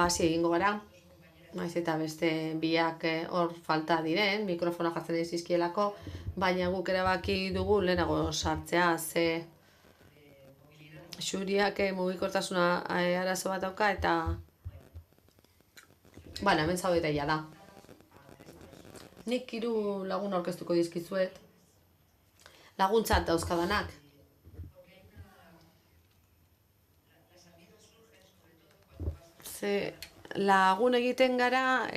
hasi egingo gara, naiz eta beste biak hor falta diren, mikrofona jartzen dizkielako, baina guk erabaki dugu lehenago sartzea, ze Xuriak mugikortasuna arazo bat dauka eta hemen zaudete da. Nik 3 lagun aurkeztuko dizkizuet. Laguntzat dauzkadanak. Ze lagun egiten gara,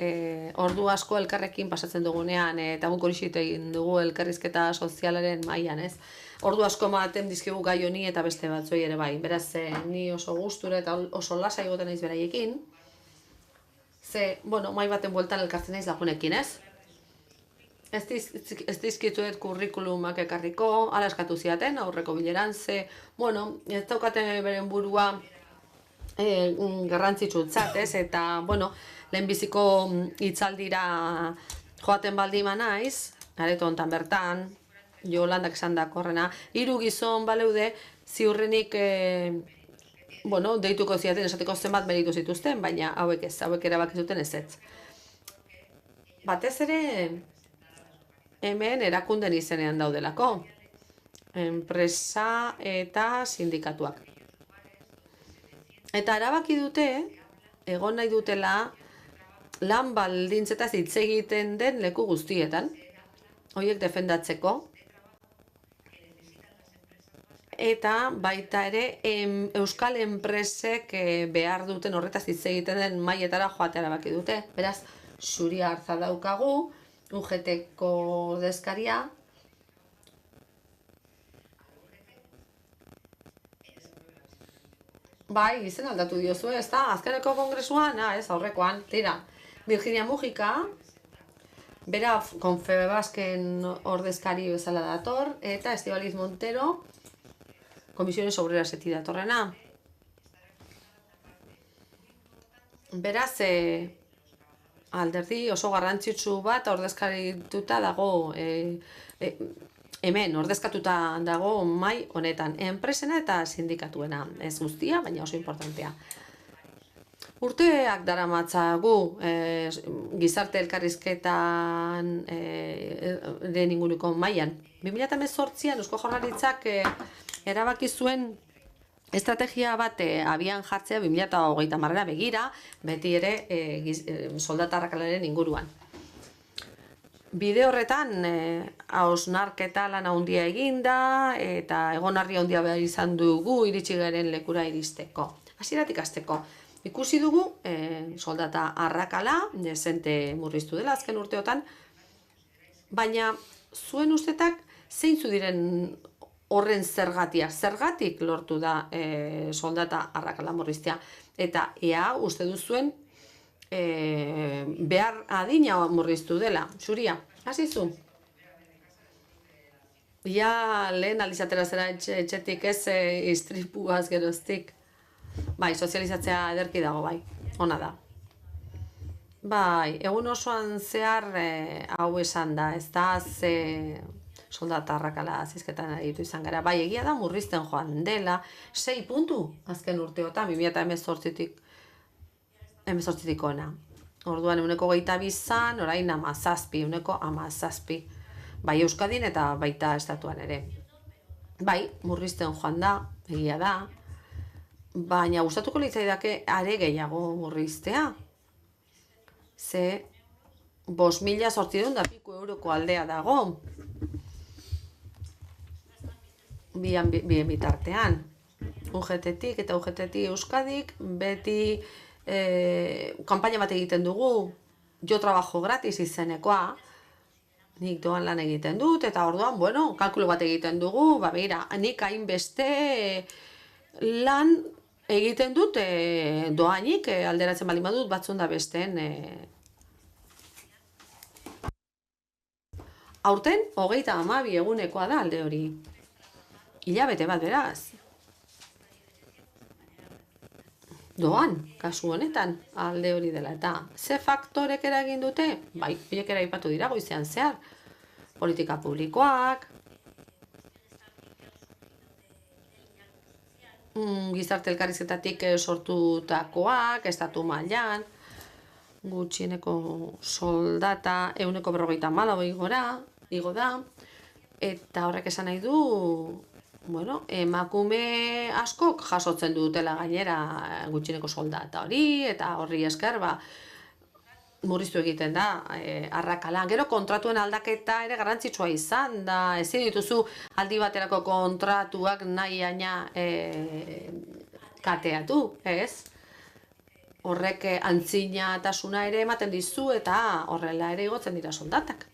ordu asko elkarrekin pasatzen dugunean, eta guk hori egin dugu elkarrizketa sozialaren mailan, ez? Ordu asko ematen dizkigu gai honi eta beste batzuei ere bai. Beraz, ni oso gustura eta oso lasai egoten naiz beraiekin. Ze, mahai baten bueltan elkartzen naiz lagunekin, ez? Ez dizkizuet kurrikulumak ekarriko, ala eskatu ziaten, aurreko bileran, ze, ez daukaten beren burua garrantzitsutzat, ez? Eta, lehenbiziko hitzaldira joaten baldima naiz, areto hontan bertan, Jolandak esan dako horrena, 3 gizon baleude, ziurrenik, deituko ziaten esateko zenbat meritu zituzten, baina hauek ez, hauek erabaki zuten ezetz. Batez ere, hemen erakunden izenean daudelako, enpresa eta sindikatuak. Eta erabaki dute, egon nahi dutela, lan baldintzetaz hitz egiten den leku guztietan, horiek defendatzeko, eta baita ere euskal enpresek behar duten horretaz hitz egiten den mailetara joatea erabaki dute. Beraz, Xuri Arza daukagu, UGT-ko ordezkaria. Bai, izen aldatu diozu, ez da? Azkeneko kongresuan, ez, aurrekoan, tira. Virginia Mujika, bera Confebasken ordezkari bezala dator, eta Estibaliz Montero, Komisiones Obreras eti datorrena. Beraz, alderdi oso garrantzitsu bat ordezkarituta dago, hemen ordezkatuta dago mai honetan, enpresena eta sindikatuena. Ez guztia, baina oso importantea. Urteak daramatzagu gizarte elkarrizketan den inguruko mailan. 2018an Eusko Jaurlaritzak erabaki zuen estrategia bat abian jartzea 2030 begira, beti ere soldata arrakalaren inguruan. Bide horretan, hausnarketa lan handia eginda, eta egonarri handia behar izan dugu iritsi garen lekura iristeko. Hasieratik hasteko. Ikusi dugu, soldata arrakala, dezente murriztu dela azken urteotan, baina zuen ustetak zeintzu diren horren zergatik lortu da soldata arrakala murriztea. Eta ea uste duzuen behar adina murriztu dela. Xuria, hasi zu? Ja, lehen alizatera zera etxetik ez istripuaz geroztik. Bai, sozializatzea ederki dago, bai. Ona da. Bai, egun osoan zehar hau esan da, ez da ze soldata arrakala zizketan aritu izan gara. Bai, egia da murrizten joan dela, 6 puntu azken urteotan, 2018tik ona. Orduan, 22 zan, orain 17, 17. Bai, Euskadin eta baita estatuan ere. Bai, murrizten joan da, egia da, baina gustatuko litzaidake are gehiago murriztea. Ze 5.800 euroko aldea dago. Bien bitartean. UGT-tik eta UGT-tik Euskadik beti kanpaina bat egiten dugu, jo trabajo gratis izenekoa, nik doan lan egiten dut, eta orduan, kalkulo bat egiten dugu, begira, nik hainbeste lan egiten dut doainik, alderatzen baldin badut batzun da besteen. Aurten, 32 egunekoa da alde hori. Hilabete bat beraz. Doan, kasu honetan, alde hori dela. Eta ze faktorek eragin dute? Bai, horiek eraipatu dira goizean zehar. Politika publikoak, gizarte elkarrizketatik sortutakoak, estatu mailan, gutxieneko soldata 154 igo da, eta horrek esan nahi du, bueno, emakume askok jasotzen dutela gainera gutxieneko soldata hori, eta horri esker, murriztu egiten da arrakala. Gero kontratuen aldaketa ere garrantzitsua izan da, ezin dituzu aldi baterako kontratuak nahi aina kateatu, ez? Horrek antzinatasuna ere ematen dizu eta horrela ere igotzen dira soldatak.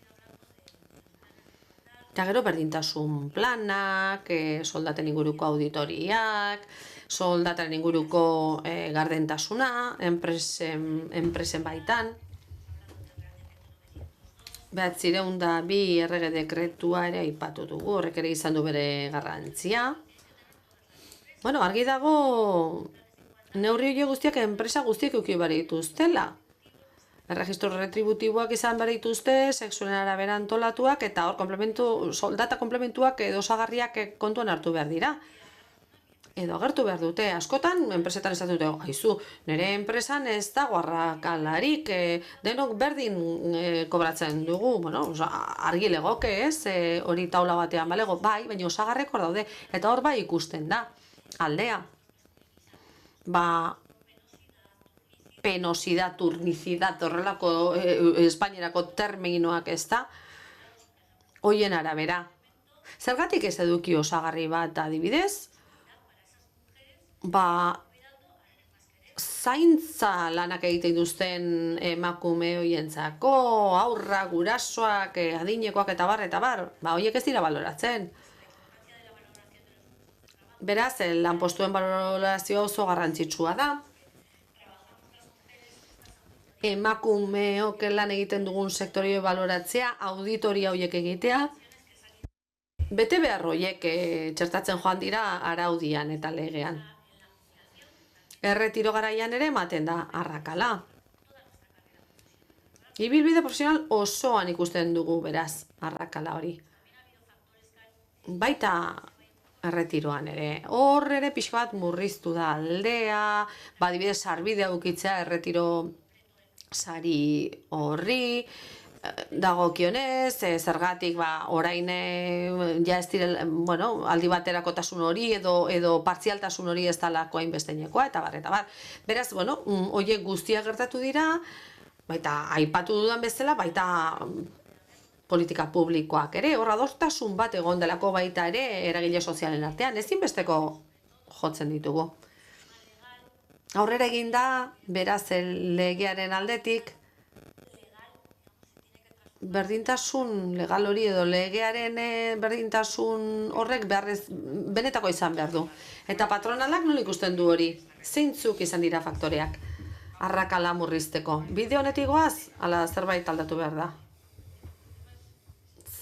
Eta gero berdintasun planak, soldaten inguruko auditoriak, soldaten inguruko gardentasuna, enpresen baitan. 902 errege dekretua ere aipatu dugu, horrek ere izan du bere garrantzia. Bueno, argi dago neurri horiek guztiak enpresa guztiek eduki behar dituztela. Erregistro retributiboak izan behar dituzte, sexuen arabera antolatuak, eta hor soldata komplementuak edo osagarriak kontuan hartu behar dira. Edo agertu behar dute, askotan, enpresetan ez dute, aizu, nire enpresan ez dago arrakalarik, denok berdin kobratzen dugu, bueno, argi legoke ez, hori taula batean balego, bai, baina osagarrek hor daude, eta hor bai ikusten da, aldea. Penosidad, turnicidad, horrelako espainerako terminoak ez da, hoien arabera. Zergatik ez eduki osagarri bat adibidez? Zaintza lanak egiten duzten emakume hoientzako, aurra, gurasoak, adinekoak eta bar, horiek ez dira baloratzen. Beraz, lanpostuen balorazioa oso garrantzitsua da. Emakumeok lan egiten dugun sektorio baloratzea, auditoria horiek egitea, bete behar horiek txertatzen joan dira araudian eta legean. Erretiro garaian ere ematen da arrakala. Ibilbide profesional osoan ikusten dugu beraz arrakala hori. Baita erretiroan ere. Hor ere pixka bat murriztu da aldea, adibidez sarbidea ukitzea erretiro sari horri, dagokionez, zergatik orain ja ez dire, bueno, aldi baterakotasun hori edo partzialtasun hori ez dalako hainbesteinekoa, eta bar. Beraz, bueno, horiek guztiak gertatu dira, baita aipatu dudan bezala, baita politika publikoak ere, hor adostasun bat egon delako baita ere eragile sozialen artean, ezinbesteko jotzen ditugu. Aurrera egin da, beraz, legearen aldetik, berdintasun legal hori edo legearen berdintasun horrek benetako izan behar du. Eta patronalak nola ikusten du hori? Zeintzuk izan dira faktoreak arrakala murrizteko? Bide honetik goaz, ala zerbait aldatu behar da?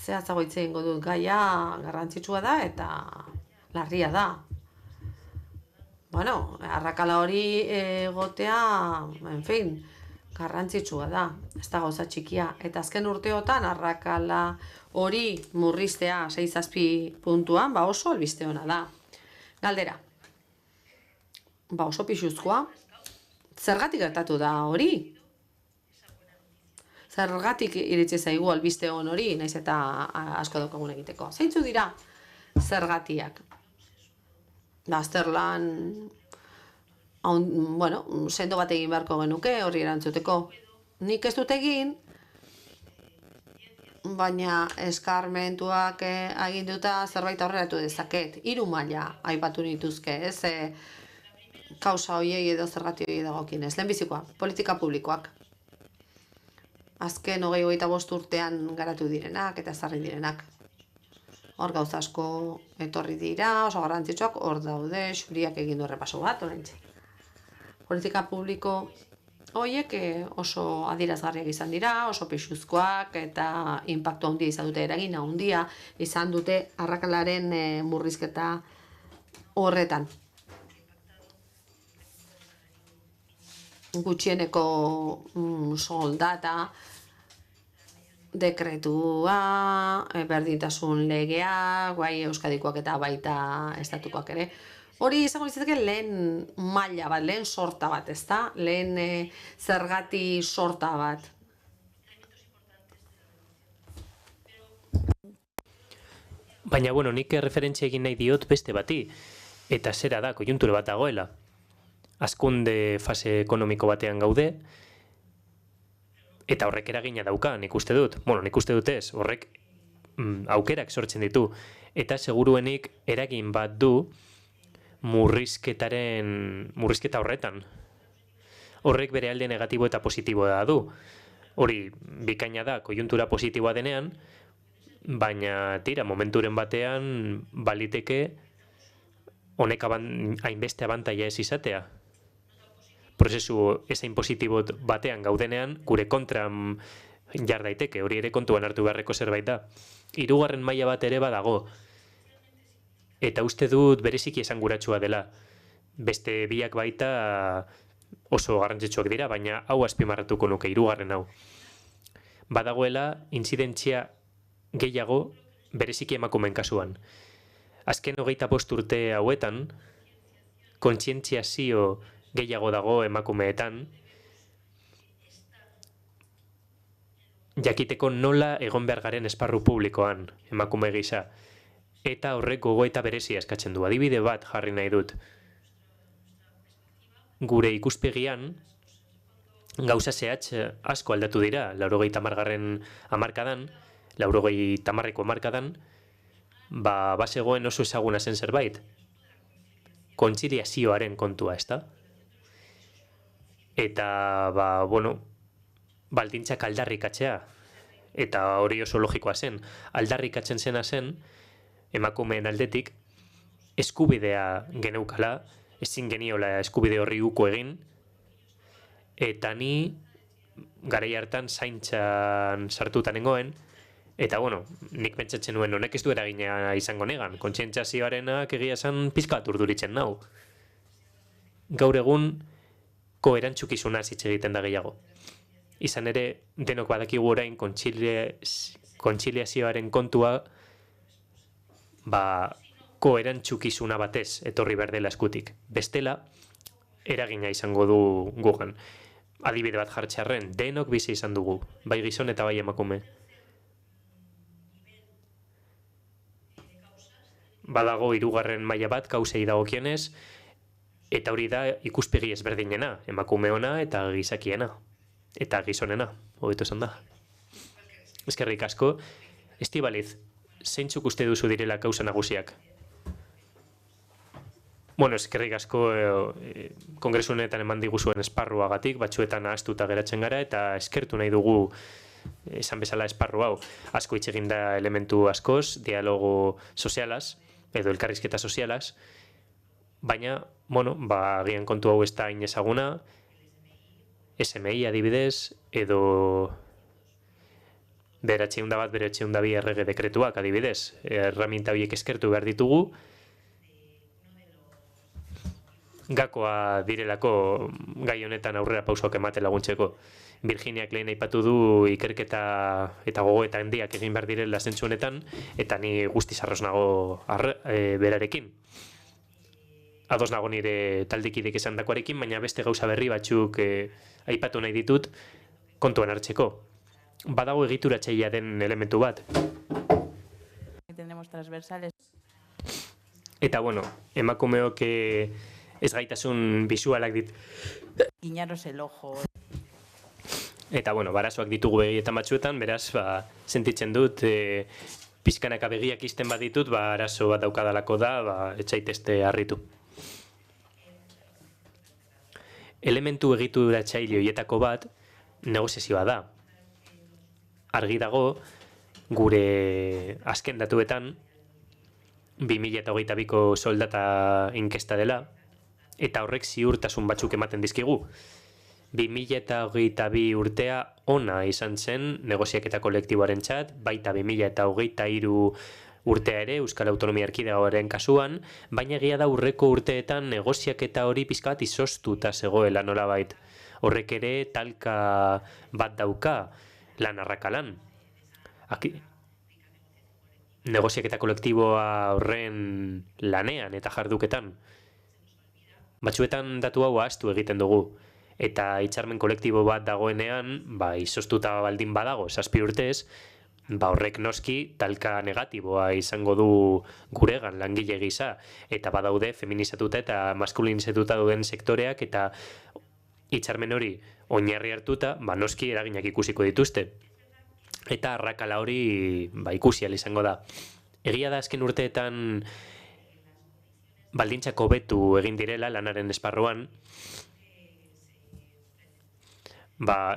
Zehatzago hitz egingo dut, gaia garrantzitsua da eta larria da. Bueno, arrakala hori egotea, en fin, garrantzitsua da, ez da gauza txikia. Eta azken urteotan arrakala hori murriztea 6-7 puntuan, oso albiste ona da. Galdera, oso pixuzkoa, zergatik gertatu da hori? Zergatik iritsi zaigu albiste on hori, naiz eta asko daukagun egiteko. Zeintzu dira zergatiak? Azterlan, bueno, sendo bat egin beharko genuke hori erantzuteko. Nik ez dut egin, baina eskarmentuak aginduta zerbait aurreratu dezaket. 3 maila aipatu nituzke, ez kausa hoiei edo zergati hoiei dagokienez. Lehenbizikoa, politika publikoak. Azken 25 urtean garatu direnak eta ezarri direnak. Hor gauza asko etorri dira, oso garrantzitsuak, hor daude, xuriak egin du errepaso bat, oraintxe. Politika publiko horiek oso adierazgarriak izan dira, oso pixuzkoak eta inpaktu handia izan dute, eragin handia izan dute arrakalaren murrizketa horretan. Gutxieneko soldata dekretua, berdintasun legea, bai Euskadikoak eta baita estatukoak ere. Hori izango litzateke lehen maila bat, lehen sorta bat, ezta? Lehen zergati sorta bat. Baina, bueno, nik referentzia egin nahi diot beste bati, eta zera da, koiunture bat dagoela. Hazkunde fase ekonomiko batean gaude, eta horrek eragina dauka, nik uste dut. Bueno, nik uste dut ez, horrek aukerak sortzen ditu. Eta seguruenik eragin bat du murrizketa horretan. Horrek bere alde negatibo eta positiboa du. Hori, bikaina da, koiuntura positiboa denean, baina tira, momenturen batean baliteke honek hainbeste abantaia ez izatea. Prozesu ezain positibo batean gaudenean, gure kontra jar daiteke, hori ere kontuan hartu beharreko zerbait da. Hirugarren maila bat ere badago. Eta uste dut bereziki esanguratsua dela. Beste biak baita oso garrantzitsuak dira, baina hau azpimarratuko nuke, hirugarren hau. Badagoela intzidentzia gehiago bereziki emakumeen kasuan. Azken 25 urte hauetan, kontzientziazio gehiago dago emakumeetan, jakiteko nola egon behar garen esparru publikoan emakume gisa. Eta horrek gogoeta berezia eskatzen du. Adibide bat jarri nahi dut. Gure ikuspegian, gauza zehatz asko aldatu dira, 80. hamarkadan, 80ko hamarkadan, bazegoen oso ezaguna zen zerbait. Kontziliazioaren kontua, ezta? Eta, baldintzak aldarrikatzea. Eta hori oso logikoa zen. Aldarrikatzen zena zen, emakumeen aldetik, eskubidea geneukala, ezin geniola eskubide horri uko egin, eta ni garai hartan zaintzan sartuta nengoen, eta nik pentsatzen nuen honek ez du eragina izango negan, kontzientziazioarenak egia esan pizkat urduritzen nau. Gaur egun koerantzukizuna hitz egiten da gehiago. Izan ere, denok badakigu orain kontziliazioaren kontua koerantzukizuna batez etorri behar dela eskutik. Bestela, eragina izango du gugan. Adibide bat jartzearren, denok bizi izan dugu, bai gizon eta bai emakume. Badago hirugarren maila bat kausei dagokionez, eta hori da ikuspegi ezberdinena, emakumeona eta gizakiena. Eta gizonena, hobeto esan da. Eskerrik asko, Estibaliz, zeintzuk uste duzu direla kausa nagusiak? Eskerrik asko kongresu honetan eman diguzuen esparruagatik, batzuetan ahaztuta geratzen gara, eta eskertu nahi dugu esan bezala esparru hau. Asko hitz egin da elementu askoz, dialogo sozialaz, edo elkarrizketa sozialaz, baina, agian kontu hau ez da hain ezaguna, SMI adibidez, edo beratxeunda bat, beratxeunda bi errege dekretuak adibidez. Erraminta horiek eskertu behar ditugu. Gakoa direlako gai honetan aurrera pausoak emate laguntzeko. Virginiak lehen aipatu du ikerketa eta gogoeta handiak egin behar direla zentzu honetan, eta ni guztiz arroz nago berarekin. Ados nago nire taldekidek esan dakoarekin, baina beste gauza berri batzuk aipatu nahi ditut kontuan hartzeko. Badago egituratzailea den elementu bat. Eta emakumeok ez gaitasun bisualak dit. Guiñaros el ojo. Eta barazoak ditugu begietan batzuetan, beraz, sentitzen dut, pizkanaka begiak izten bat ditut, arazo bat daukadalako da, etxaitezte harritu. Elementu egituratzaile horietako bat, negoziazioa da. Argi dago, gure azken datuetan, 2022ko soldata inkesta dela, eta horrek ziurtasun batzuk ematen dizkigu. 2022 urtea ona izan zen negoziaketa kolektiboaren txat, baita 2023 urtea ere Euskal Autonomia Erkidegoaren kasuan, baina egia da urreko urteetan negoziaketa hori pizka bat izoztuta zegoela nolabait. Horrek ere talka bat dauka lan arrakalan. negoziaketa kolektiboa horren lanean eta jarduketan. Batzuetan datu hau ahaztu egiten dugu. Eta hitzarmen kolektibo bat dagoenean, izoztuta baldin badago, 7 urtez, horrek noski talka negatiboa izango du guregan langile gisa. Eta badaude feminizatuta eta maskulinizatuta duen sektoreak eta hitzarmen hori oinarri hartuta, noski eraginak ikusiko dituzte. Eta arrakala hori ikusi ahal izango da. Egia da azken urteetan baldintzak hobetu egin direla lanaren esparruan,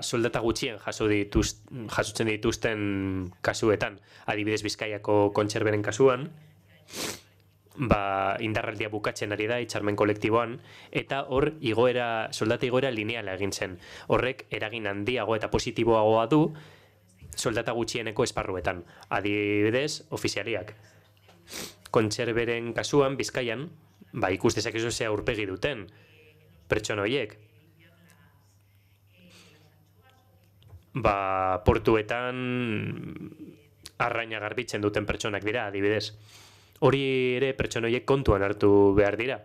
soldata gutxien jasotzen dituzten kasuetan, adibidez Bizkaiako kontserberen kasuan, indarraldia bukatzen ari da hitzarmen kolektiboan, eta hor soldata igoera lineala egin zen. Horrek eragin handiago eta positiboagoa du soldata gutxieneko esparruetan, adibidez ofizialiak. Kontserberen kasuan, Bizkaian, ikus dezakezu ze aurpegi duten pertsona horiek. Portuetan arraina garbitzen duten pertsonak dira, adibidez. Hori ere pertsona horiek kontuan hartu behar dira.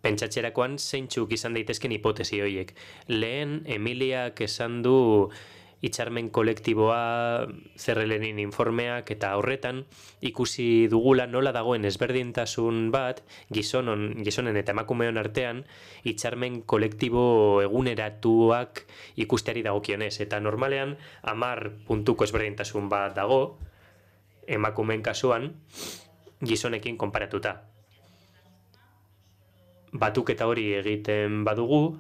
Pentsatzerakoan zeintzuk izan daitezken hipotesi horiek. Lehen, Emiliak esan du hitzarmen kolektiboa, CRLen informeak eta horretan ikusi dugula nola dagoen ezberdintasun bat gizonen eta emakumeon artean hitzarmen kolektibo eguneratuak ikusteari dagokionez. Eta normalean 10 puntuko ezberdintasun bat dago emakumeen kasuan gizonekin konparatuta. Batuketa hori egiten badugu,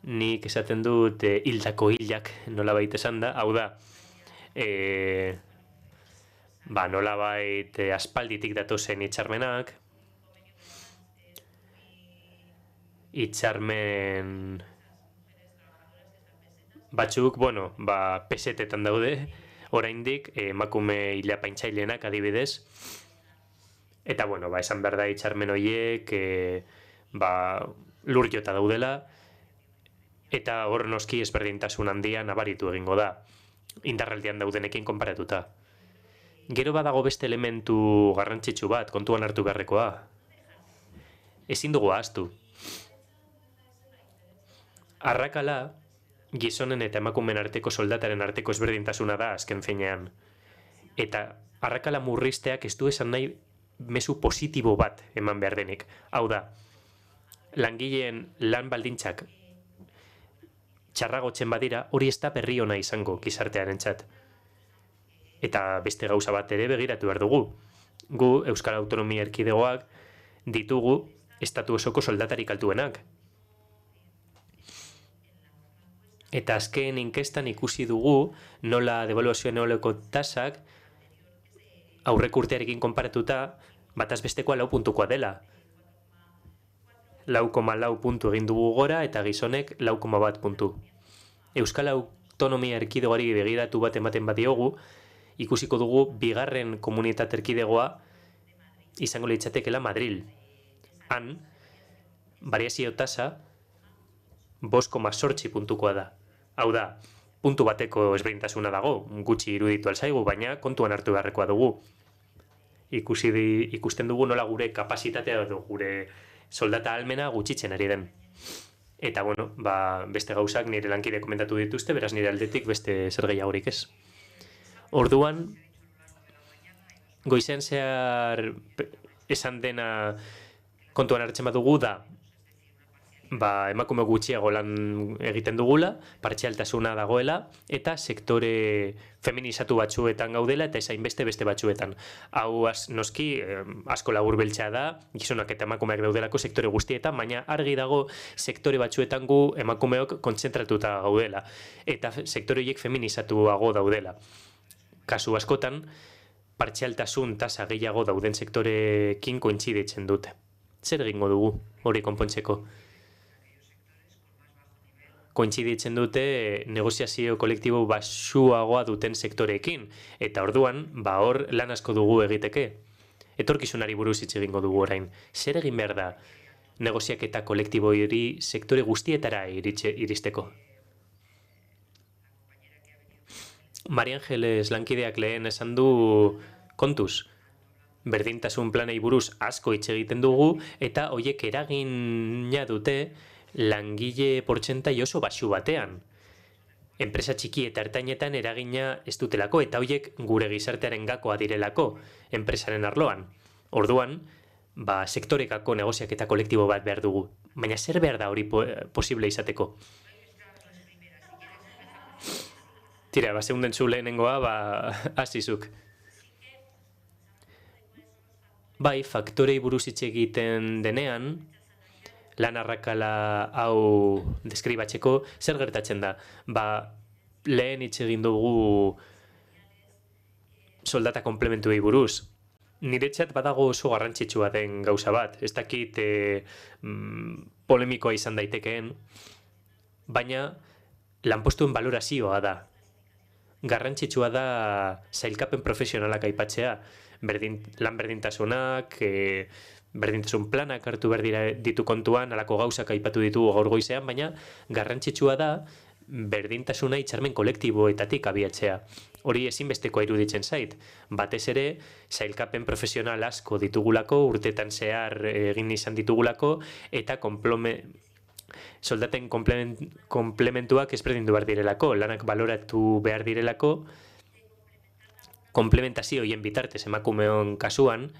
nik esaten dut hildako hilak nolabait esan da, hau da, nolabait aspalditik datozen hitzarmenak, hitzarmen batzuk, pesetetan daude, oraindik emakume hilapaintzailenak adibidez, eta esan behar da hitzarmen horiek lur jota daudela, eta hor noski ezberdintasun handia nabaritu egingo da, indarraldian daudenekin konparatuta. Gero badago beste elementu garrantzitsu bat, kontuan hartu beharrekoa. Ezin dugu ahaztu. Arrakala, gizonen eta emakumeen arteko soldataren arteko ezberdintasuna da azken finean. Eta arrakala murrizteak ez du esan nahi mezu positibo bat eman behar denik. Hau da, langileen lan baldintzak txarragotzen badira, hori ez da berri ona izango gizartearentzat. Eta beste gauza bat ere begiratu behar dugu. Gu, Euskal Autonomia Erkidegoak, ditugu estatu osoko soldatarik altuenak. Eta azken inkestan ikusi dugu nola devaluazioen eoleko tasak aurreko urtearekin konparatuta bataz bestekoa 4 puntukoa dela. 4,4 puntu egin dugu gora eta gizonek 4,1 puntu. Euskal Autonomia Erkidegoari begiratu bat ematen badiogu, ikusiko dugu bigarren komunitate erkidegoa izango litzatekeela Madril. Han, variazio tasa 5,8 puntukoa da. Hau da, puntu bateko ezberdintasuna dago, gutxi iruditu alzaigu, baina kontuan hartu beharrekoa dugu. Ikusten dugu nola gure kapasitatea edo gure soldata ahalmena gutxitzen ari den. Eta beste gauzak nire lankide komentatu dituzte, beraz nire aldetik beste zer gehiagorik ez. Orduan, goizean zehar esan dena kontuan hartzen badugu da, emakume gutxiago lan egiten dugula, partzialtasuna dagoela, eta sektore feminizatu batzuetan gaudela, eta esain beste batzuetan. Hau noski asko laburbeltzea da, gizonak eta emakumeak daudelako sektore guztietan, baina argi dago sektore batzuetan gu emakumeok kontzentratuta gaudela, eta sektore horiek feminizatuago daudela. Kasu askotan, partzialtasun tasa gehiago dauden sektorekin kointziditzen dute. Zer egingo dugu hori konpontzeko? Kointziditzen dute negoziazio kolektibo baxuagoa duten sektoreekin, eta orduan, hor lan asko dugu egiteke. Etorkizunari buruz hitz egingo dugu orain. Zer egin behar da negoziaketa kolektibo hori sektore guztietara iristeko? Maria Angeles lankideak lehen esan du kontuz. Berdintasun planei buruz asko hitz egiten dugu eta hoiek eragina dute langile portzentai oso baxu batean. Enpresa txiki eta ertainetan eragina ez dutelako eta hoiek gure gizartearen gakoa direlako enpresaren arloan. Orduan, sektorekako negoziak eta kolektibo bat behar dugu. Baina zer behar da hori posible izateko? Tira, zeunden zu lehenengoa, hasizuk. Bai, faktorei buruz hitz egiten denean, lan arrakala hau deskribatzeko, zer gertatzen da? Lehen hitz egin dugu soldata komplementuei buruz. Niretzat badago oso garrantzitsua den gauza bat. Ez dakit polemikoa izan daitekeen, baina lanpostuen balorazioa da. Garrantzitsua da sailkapen profesionalak aipatzea. Lan berdintasunak, berdintasun planak hartu behar ditu kontuan, halako gauzak aipatu ditugu gaur goizean, baina garrantzitsua da berdintasuna hitzarmen kolektiboetatik abiatzea. Hori ezinbestekoa iruditzen zait. Batez ere, sailkapen profesional asko ditugulako, urtetan zehar egin izan ditugulako, eta soldaten komplementuak ezberdindu behar direlako, lanak baloratu behar direlako, komplementazio horien bitartez emakumeon kasuan,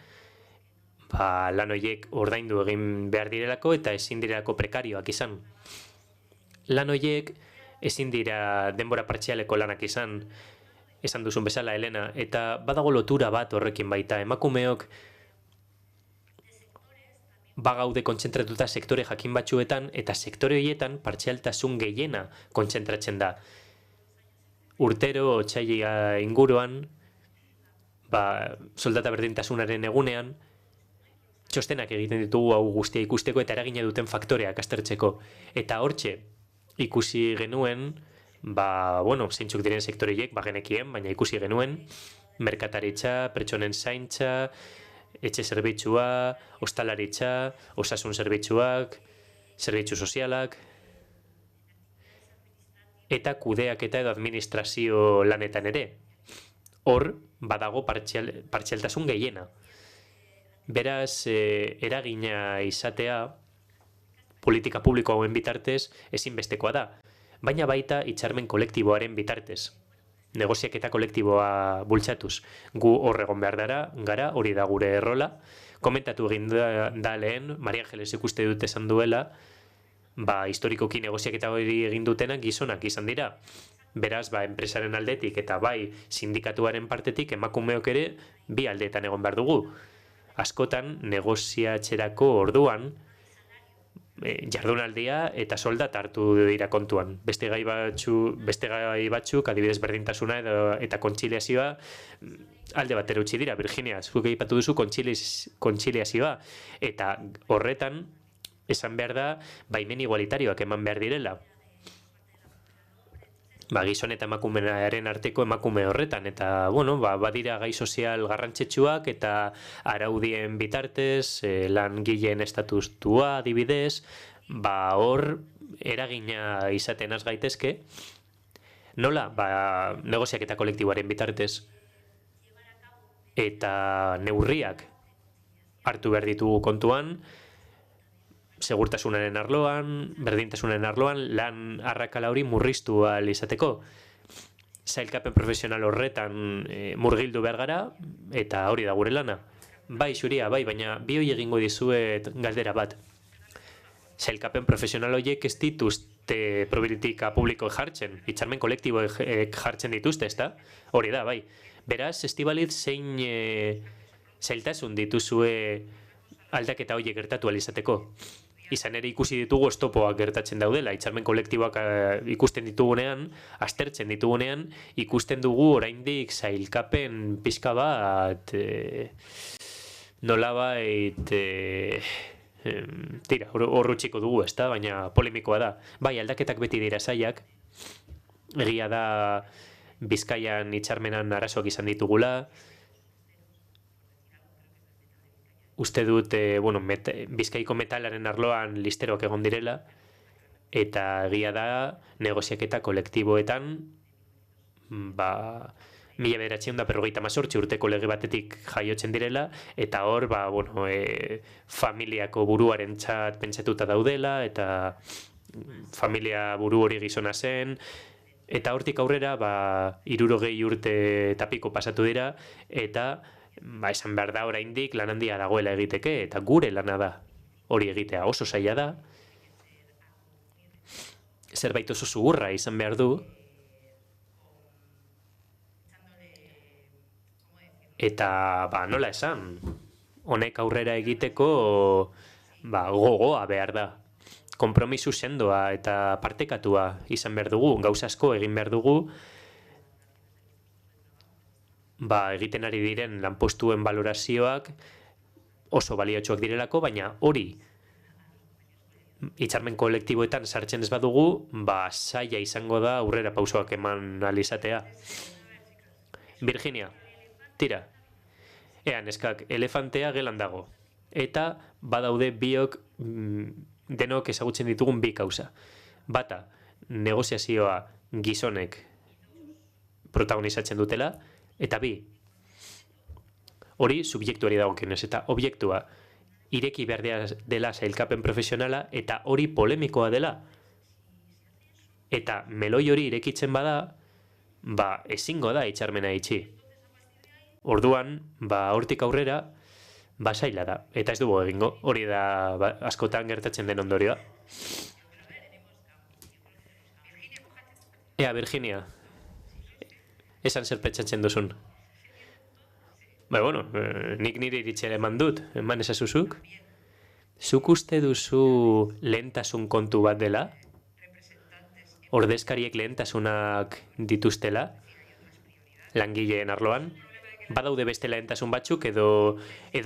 lan horiek ordaindu egin behar direlako eta ezin direlako prekarioak izan. Lan horiek ezin dira denbora partzialeko lanak izan, esan duzun bezala, Elena, eta badago lotura bat horrekin baita. Emakumeok bagaude kontzentratuta sektore jakin batzuetan, eta sektore horietan partzialtasun gehiena kontzentratzen da. Urtero, otsaila inguruan, soldata berdintasunaren egunean, txostenak egiten ditugu hau guztia ikusteko eta eragina duten faktoreak aztertzeko. Eta hortxe ikusi genuen, zeintzuk diren sektoreiek, genekien, baina ikusi genuen, merkataritza, pertsonen zaintza, etxe zerbitzua, ostalaritza, osasun zerbitzuak, zerbitzu sozialak, eta kudeaketa edo administrazio lanetan ere. Hor, badago partzialtasun gehiena. Beraz, eragina izatea, politika publiko hauen bitartez, ezinbestekoa da. Baina baita hitzarmen kolektiboaren bitartez. Negoziaketa kolektiboa bultzatuz. Gu hor egon behar gara, hori da gure errola. Komentatu egin da lehen, Maria Angeles ikuste dut esan duela, historikoki negoziaketa hori egin dutenak gizonak izan dira. Beraz, enpresaren aldetik eta sindikatuaren partetik emakumeok ere bi aldeetan egon behar dugu. Askotan, negoziatxerako orduan, jardunaldia eta soldata hartu dira kontuan. Beste gai batzuk, adibidez berdintasuna eta kontziliazioa, alde batera utzi dira. Virginia, zuk aipatu duzu kontziliazioa. Eta horretan, esan behar da, baimen igualitarioak eman behar direla. Gizon eta emakumearen arteko emakume horretan, eta, badira gai sozial garrantzitsuak eta araudien bitartez, langileen estatustua adibidez, hor eragina izaten az gaitezke, nola, negoziaketa kolektiboaren bitartez, eta neurriak hartu behar ditugu kontuan, segurtasunaren arloan, berdintasunaren arloan, lan arrakala hori murriztu ahal izateko. Sailkapen profesional horretan murgildu behar gara, eta hori da gure lana. Xuria, baina bi hori egingo dizuet galdera bat. Sailkapen profesional horiek ez dituzte politika publiko jartzen, hitzarmen kolektibo jartzen dituzte, ezta? Hori da, Beraz, Estibaliz, zein zailtasun dituzue aldaketa horiek gertatu ahal izateko. Izan ere ikusi ditugu oztopoak gertatzen daudela, hitzarmen kolektiboak ikusten ditugunean, aztertzen ditugunean, ikusten dugu oraindik sailkapen pixka bat, nolabait, hor utxiko dugu, ezta, baina polemikoa da. Aldaketak beti dira zailak, egia da Bizkaian hitzarmenan arazoak izan ditugula, uste dut, Bizkaiko metalaren arloan listeroak egon direla, eta egia da negoziaketa kolektiboetan, urteko lege batetik jaiotzen direla, eta hor, familiako buruarentzat pentsatuta daudela, eta familia buru hori gizona zen, eta hortik aurrera, 60 urte eta piko pasatu dira, eta esan behar da oraindik lan handia dagoela egiteke, eta gure lana da hori egitea oso zaila da, zerbait oso zugurra izan behar du, eta nola esan, honek aurrera egiteko gogoa behar da. Konpromisu sendoa eta partekatua izan behar dugu, gauza asko egin behar dugu, egiten ari diren lanpostuen balorazioak oso baliotsuak direlako, baina hori hitzarmen kolektiboetan sartzen ez badugu, zaila izango da aurrera pausoak eman alizatea. Virginia, tira, neskak, elefantea gelan dago, eta badaude biok denok ezagutzen ditugun bi kausa. Bata, negoziazioa gizonek protagonizatzen dutela, eta bi, hori subjektuari dagokionez, eta objektua ireki behar dela sailkapen profesionala, eta hori polemikoa dela. Eta meloi hori irekitzen bada, ezingo da hitzarmena itxi. Orduan, hortik aurrera, zaila da, eta ez dugu egingo, hori da askotan gertatzen den ondorioa. Virginia, esan zer pentsatzen duzun. Nik nire iritzea eman dut, eman ezazuzuk. Zuk uste duzu lehentasun kontu bat dela? Ordezkariek lehentasunak dituztela? Langileen arloan? Badaude beste lehentasun batzuk edo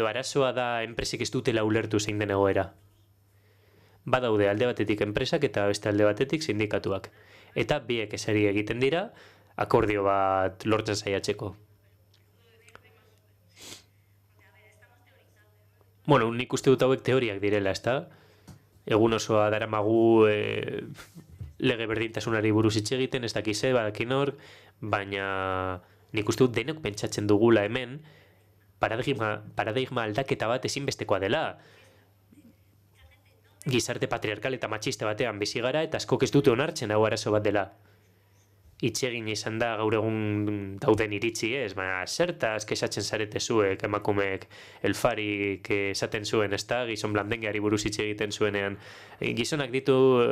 arazoa da enpresek ez dutela ulertu zein den egoera. Badaude alde batetik enpresak eta beste alde batetik sindikatuak. Eta biek eseri egiten dira, akordio bat lortzen saiatzeko. Nik uste dut hauek teoriak direla, ezta? Egun osoa daramagu lege berdintasunari buruz hitz egiten, ez dakize, badakinor, baina nik uste dut denok pentsatzen dugula hemen paradigma aldaketa bat ezinbestekoa dela. Gizarte patriarkal eta matxista batean bizi gara eta askok ez dute onartzen hau arazo bat dela. Itxegin izan da gaur egun dauden iritzi ez, zertaz kesatzen zarete zuek emakumeek elfarik esaten zuen, ez da, gizon blandengeari buruz hitz egiten zuenean. Gizonak ditu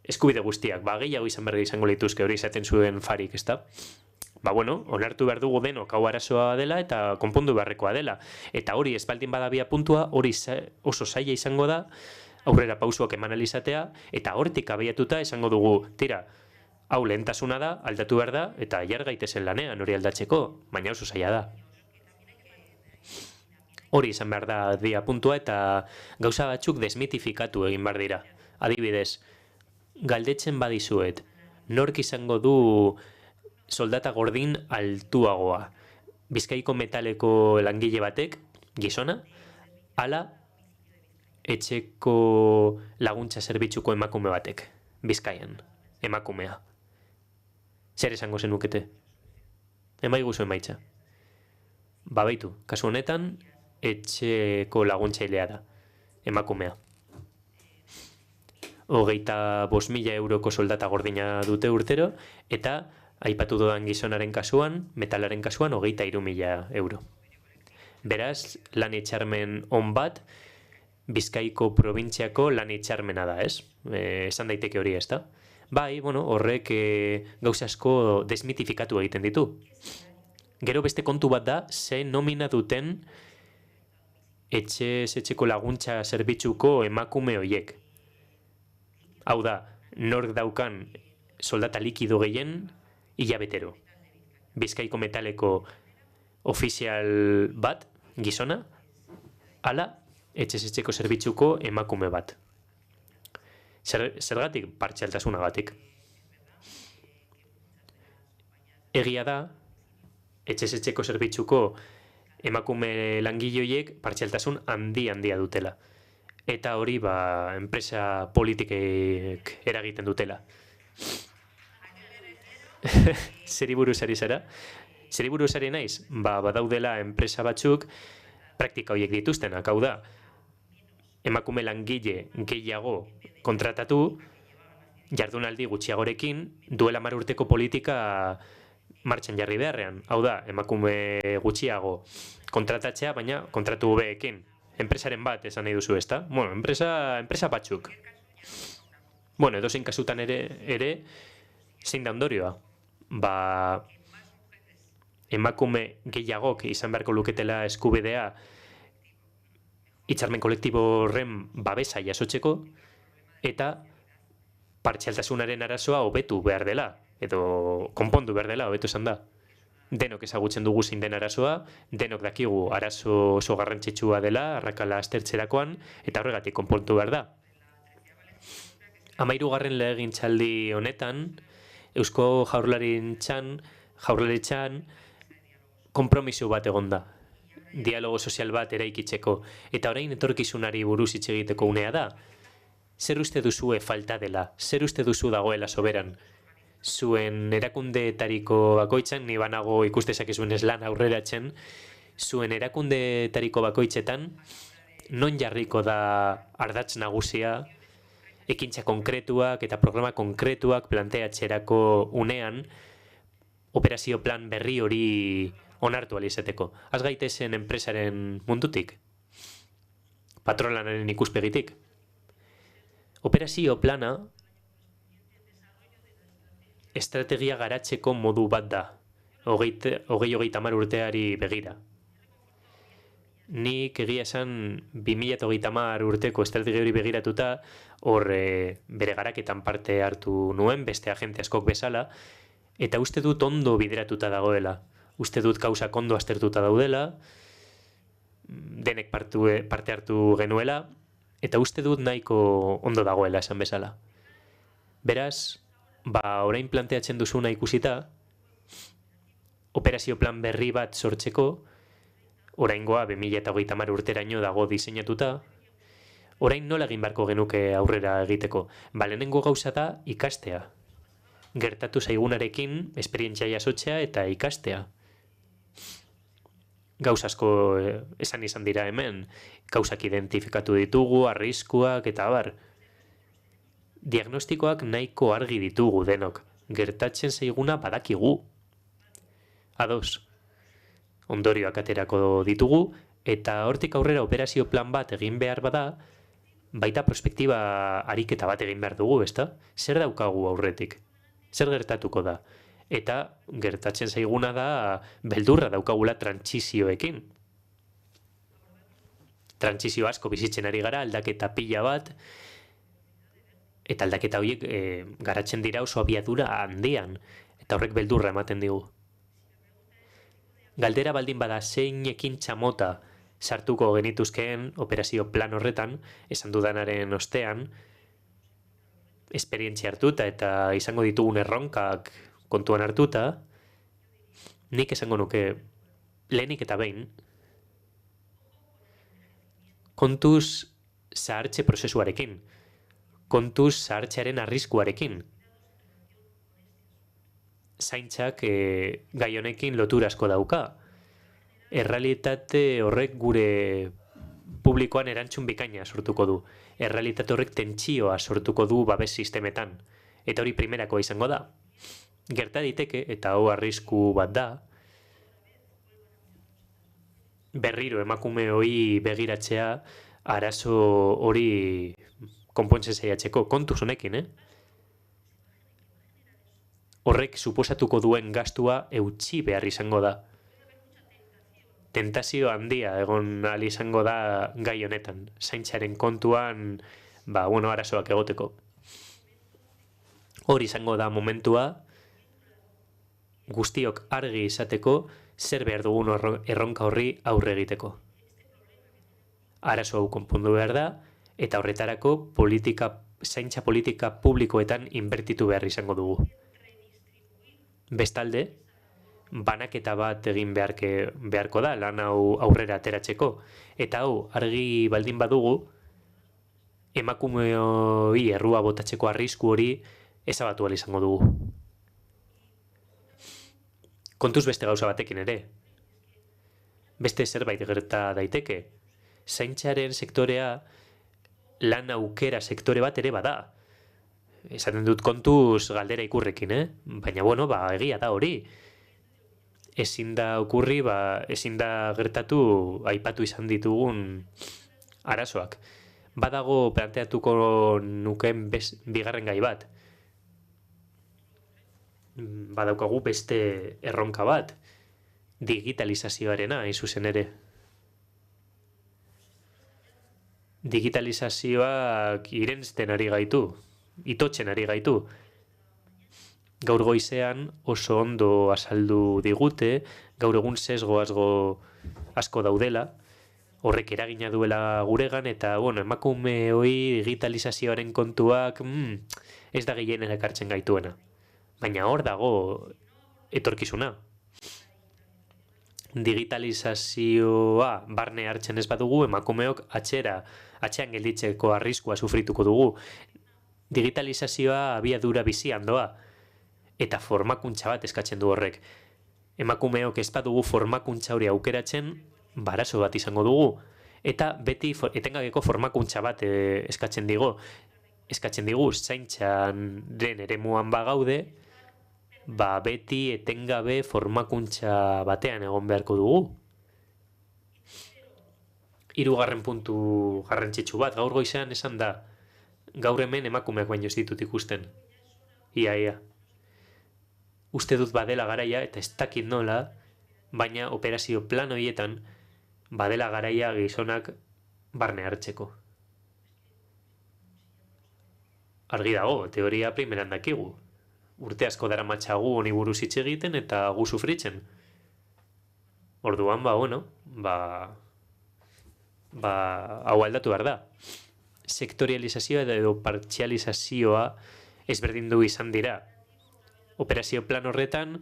eskubide guztiak, gehiago izan berri izango lituzke hori esaten zuen farik, ez da? Onartu behar dugu denok hau arazoa dela eta konpondu beharrekoa dela. Eta hori ez baldin badabia puntua, hori oso zaila izango da, aurrera pausuak eman alizatea, eta hortik abiatuta esango dugu, tira, hau lehentasuna da, aldatu behar da, eta jar gaitezen lanean hori aldatzeko, baina oso zaila da. Hori izan behar da dia puntua eta gauza batzuk desmitifikatu egin behar dira. Adibidez, galdetzen badizuet, nork izango du soldata gordin altuagoa? Bizkaiko metaleko langile batek, gizona, ala etxeko laguntza zerbitzuko emakume batek, Bizkaian, emakumea. Zer esango zenukete? Emaiguzu emaitza. Baitu, kasu honetan, etxeko laguntzailea da, emakumea. 25.000 euroko soldata gordina dute urtero, eta aipatu dodan gizonaren kasuan, metalaren kasuan, 23.000 euro. Beraz, lan hitzarmen on bat, Bizkaiko probintziako lan hitzarmena da, ez? Esan daiteke hori, ez da? Horrek gauza asko desmitifikatu egiten ditu. Gero beste kontu bat da, ze nomina duten etxeko laguntza zerbitzuko emakume hoiek. Hau da, nork daukan soldata likido gehien hilabetero. Bizkaiko metaleko ofizial bat, gizona, ala etxeko zerbitzuko emakume bat. Zergatik? Partzialtasunagatik. Egia da, etxeko zerbitzuko emakume langileoiek partzialtasun handia dutela. Eta hori enpresa politikek eragiten dutela. Zeri buruz ari zara? Zeri buruz ari naiz? Badaudela enpresa batzuk praktika horiek dituztenak, hau da, emakume langile gehiago kontratatu, jardunaldi gutxiagorekin, duela 10 urteko politika martxan jarri beharrean. Hau da, emakume gutxiago kontratatzea, baina kontratu hobeekin. Enpresaren bat esan nahi duzu, ezta? Bueno, enpresa batzuk. Bueno, edozein kasutan ere zein da ondorioa? Emakume gehiagok izan beharko luketela eskubidea hitzarmen kolektibo horren babesa jasotzeko, eta partzialtasunaren arazoa hobetu behar dela, edo konpondu behar dela, hobetu esan da. Denok ezagutzen dugu zein den arazoa, denok dakigu arazo oso garrantzitsua dela, arrakala aztertzerakoan, eta horregatik konpontu behar da. 13. legegintzaldi honetan, Eusko Jaurlaritzan konpromiso bat egon da. Dialogo sozial bat eraikitzeko, eta orain etorkizunari buruz hitz egiteko unea da. Zer uste duzue falta dela? Zer uste duzu dagoela soberan? Zuen erakundeetariko bakoitzan, ni banago ikustezakezuen lan aurreratzen, zuen erakundeetariko bakoitzetan, non jarriko da ardatz nagusia, ekintza konkretuak eta programa konkretuak planteatzerako unean, operazio plan berri hori onartu alizeteko. Az gaitezen enpresaren mundutik, patronalaren ikuspegitik. Operazio plana estrategia garatzeko modu bat da, 20-30 urteari begira. Nik egia esan 2030 urteko estrategia hori begiratuta, hor bere garaketan parte hartu nuen, beste agente askok bezala, eta uste dut ondo bideratuta dagoela. Uste dut gauzak ondo aztertuta daudela, denek parte hartu genuela, eta uste dut nahiko ondo dagoela esan bezala. Beraz, orain planteatzen duzuna ikusita, operazio plan berri bat sortzeko, oraingoa 2030 urteraino dago diseinatuta, orain nola egin beharko genuke aurrera egiteko. Lehenengo gauza da ikastea. Gertatu zaigunarekin esperientzia jasotzea eta ikastea. Gauz asko esan izan dira hemen, gauzak identifikatu ditugu, arriskuak eta abar. Diagnostikoak nahiko argi ditugu denok, gertatzen zaiguna badakigu. Ados, ondorioak aterako ditugu, eta hortik aurrera operazio plan bat egin behar bada, baita prospektiba ariketa bat egin behar dugu, ezta? Zer daukagu aurretik? Zer gertatuko da? Eta gertatzen zaiguna da beldurra daukagula trantsizioekin. Trantsizio asko bizitzen ari gara, aldaketa pila bat, eta aldaketa horiek garatzen dira oso abiadura handian, eta horrek beldurra ematen digu. Galdera baldin bada zein ekintza mota sartuko genituzkeen operazio plan horretan, esan dudanaren ostean, esperientzia hartuta eta izango ditugun erronkak kontuan hartuta, nik esango nuke lehenik eta behin, kontuz zahartze prozesuarekin, kontuz zahartzearen arriskuarekin. Zaintzak gai honekin lotura asko dauka. Errealitate horrek gure publikoan erantzun bikaina sortuko du. Errealitate horrek tentsioa sortuko du babes sistemetan. Eta hori primerako izango da. Gerta diteke, eta hau arrisku bat da, berriro emakume hori begiratzea arazo hori konpontzen saiatzeko kontuz honekin, Horrek suposatuko duen gastua eutsi behar izango da. Tentazio handia egon ahal izango da gai honetan. Zaintzaren kontuan, arazoak egoteko. Hori izango da momentua, guztiok argi izateko, zer behar dugun erronka horri aurre egiteko. Arazo hau konpondu behar da, eta horretarako zaintza politika publikoetan inbertitu behar izango dugu. Bestalde, banaketa bat egin beharko da lan hau aurrera ateratzeko. Eta hau, argi baldin badugu, emakumeoi errua botatzeko arrisku hori ezabatu ahal izango dugu. Kontuz beste gauza batekin ere. Beste zerbait gerta daiteke. Zaintzaren sektorea lan aukera sektore bat ere bada. Esaten dut kontuz galdera ikurrekin, Baina, bueno, egia da hori. Ezin da okurri, ezin da gertatu aipatu izan ditugun arazoak. Badago planteatuko nukeen bigarren gai bat. Badaukagu beste erronka bat. Digitalizazioarena, hain zuzen ere. Digitalizazioak irensten ari gaitu. Itotzen ari gaitu. Gaur goizean oso ondo azaldu digute, gaur egun sesgo asko daudela, horrek eragina duela guregan, eta, bueno, emakume hoi digitalizazioaren kontuak ez da gehienen ekartzen gaituena. Baina hor dago etorkizuna. Digitalizazioa barne hartzen ez badugu, emakumeok atxean gelditzeko arriskua sufrituko dugu. Digitalizazioa abiadura bizian doa. Eta formakuntza bat eskatzen du horrek. Emakumeok ez badugu formakuntza hori aukeratzen, barazo bat izango dugu. Eta beti etengabeko formakuntza bat eskatzen digu. Zaintzaren eremuan bagaude, beti etengabe formakuntza batean egon beharko dugu. Hirugarren puntu garrantzitsu bat, gaur goizean esan da, gaur hemen emakumeak baino ez ditut ikusten. Ia. Uste dut badela garaia, eta ez dakit nola, baina operazio plan horietan badela garaia gizonak barne hartzeko. Argi dago, teoria primeran dakigu. Urte asko daramatzagu honi buruz hitz egiten eta gu sufritzen. Orduan, hau aldatu behar da. Sektorializazioa edo partzializazioa ezberdindu izan dira. Operazio plan horretan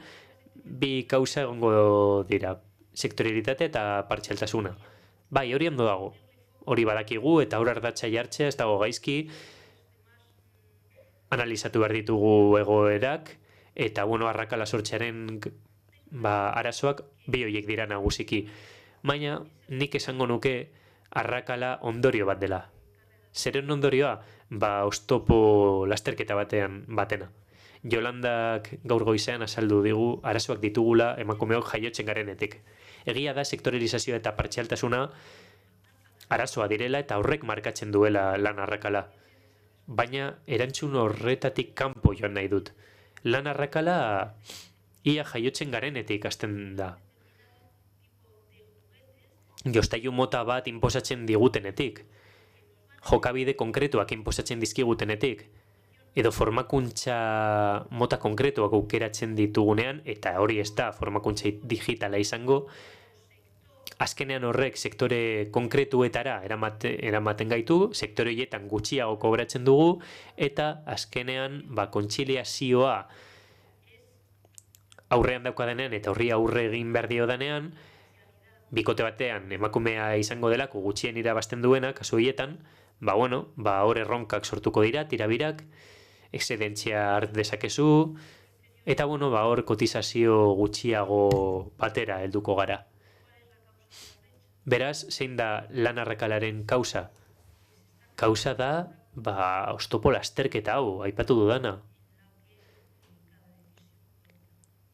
bi kausa egongo dira. Sektorialitate eta partzialtasuna. Bai, hori ondo dago. Hori badakigu eta hor ardatza jartzea ez dago gaizki. Analizatu behar ditugu egoerak eta, arrakala sortzearen arazoak bi horiek dira nagusiki. Baina nik esango nuke arrakala ondorio bat dela. Zeren ondorioa? Oztopo lasterketa batena. Jolandak gaur goizean azaldu digu arazoak ditugula emakumeok jaiotzen garenetik. Egia da sektorializazioa eta partzialtasuna arazoa direla eta horrek markatzen duela lan arrakala. Baina erantzun horretatik kanpo joan nahi dut. Lan arrakala ia jaiotzen garenetik hasten da. Jostailu mota bat inposatzen digutenetik. Jokabide konkretuak inposatzen dizkigutenetik. Edo formakuntza mota konkretuak aukeratzen ditugunean, eta hori ez da formakuntza digitala izango, azkenean horrek sektore konkretuetara eramaten gaitu, sektore horietan gutxiago kobratzen dugu, eta azkenean kontziliazioa aurrean dauka denean eta horri aurre egin behar dio denean, bikote batean emakumea izango delako gutxien irabazten duena, kasu horietan, hor erronkak sortuko dira, tirabirak, excedentzia hart dezakezu, eta hor kotizazio gutxiago batera helduko gara. Beraz, zein da lan arrakalaren kausa? Kausa da, oztopo lasterketa hau, aipatu dudana.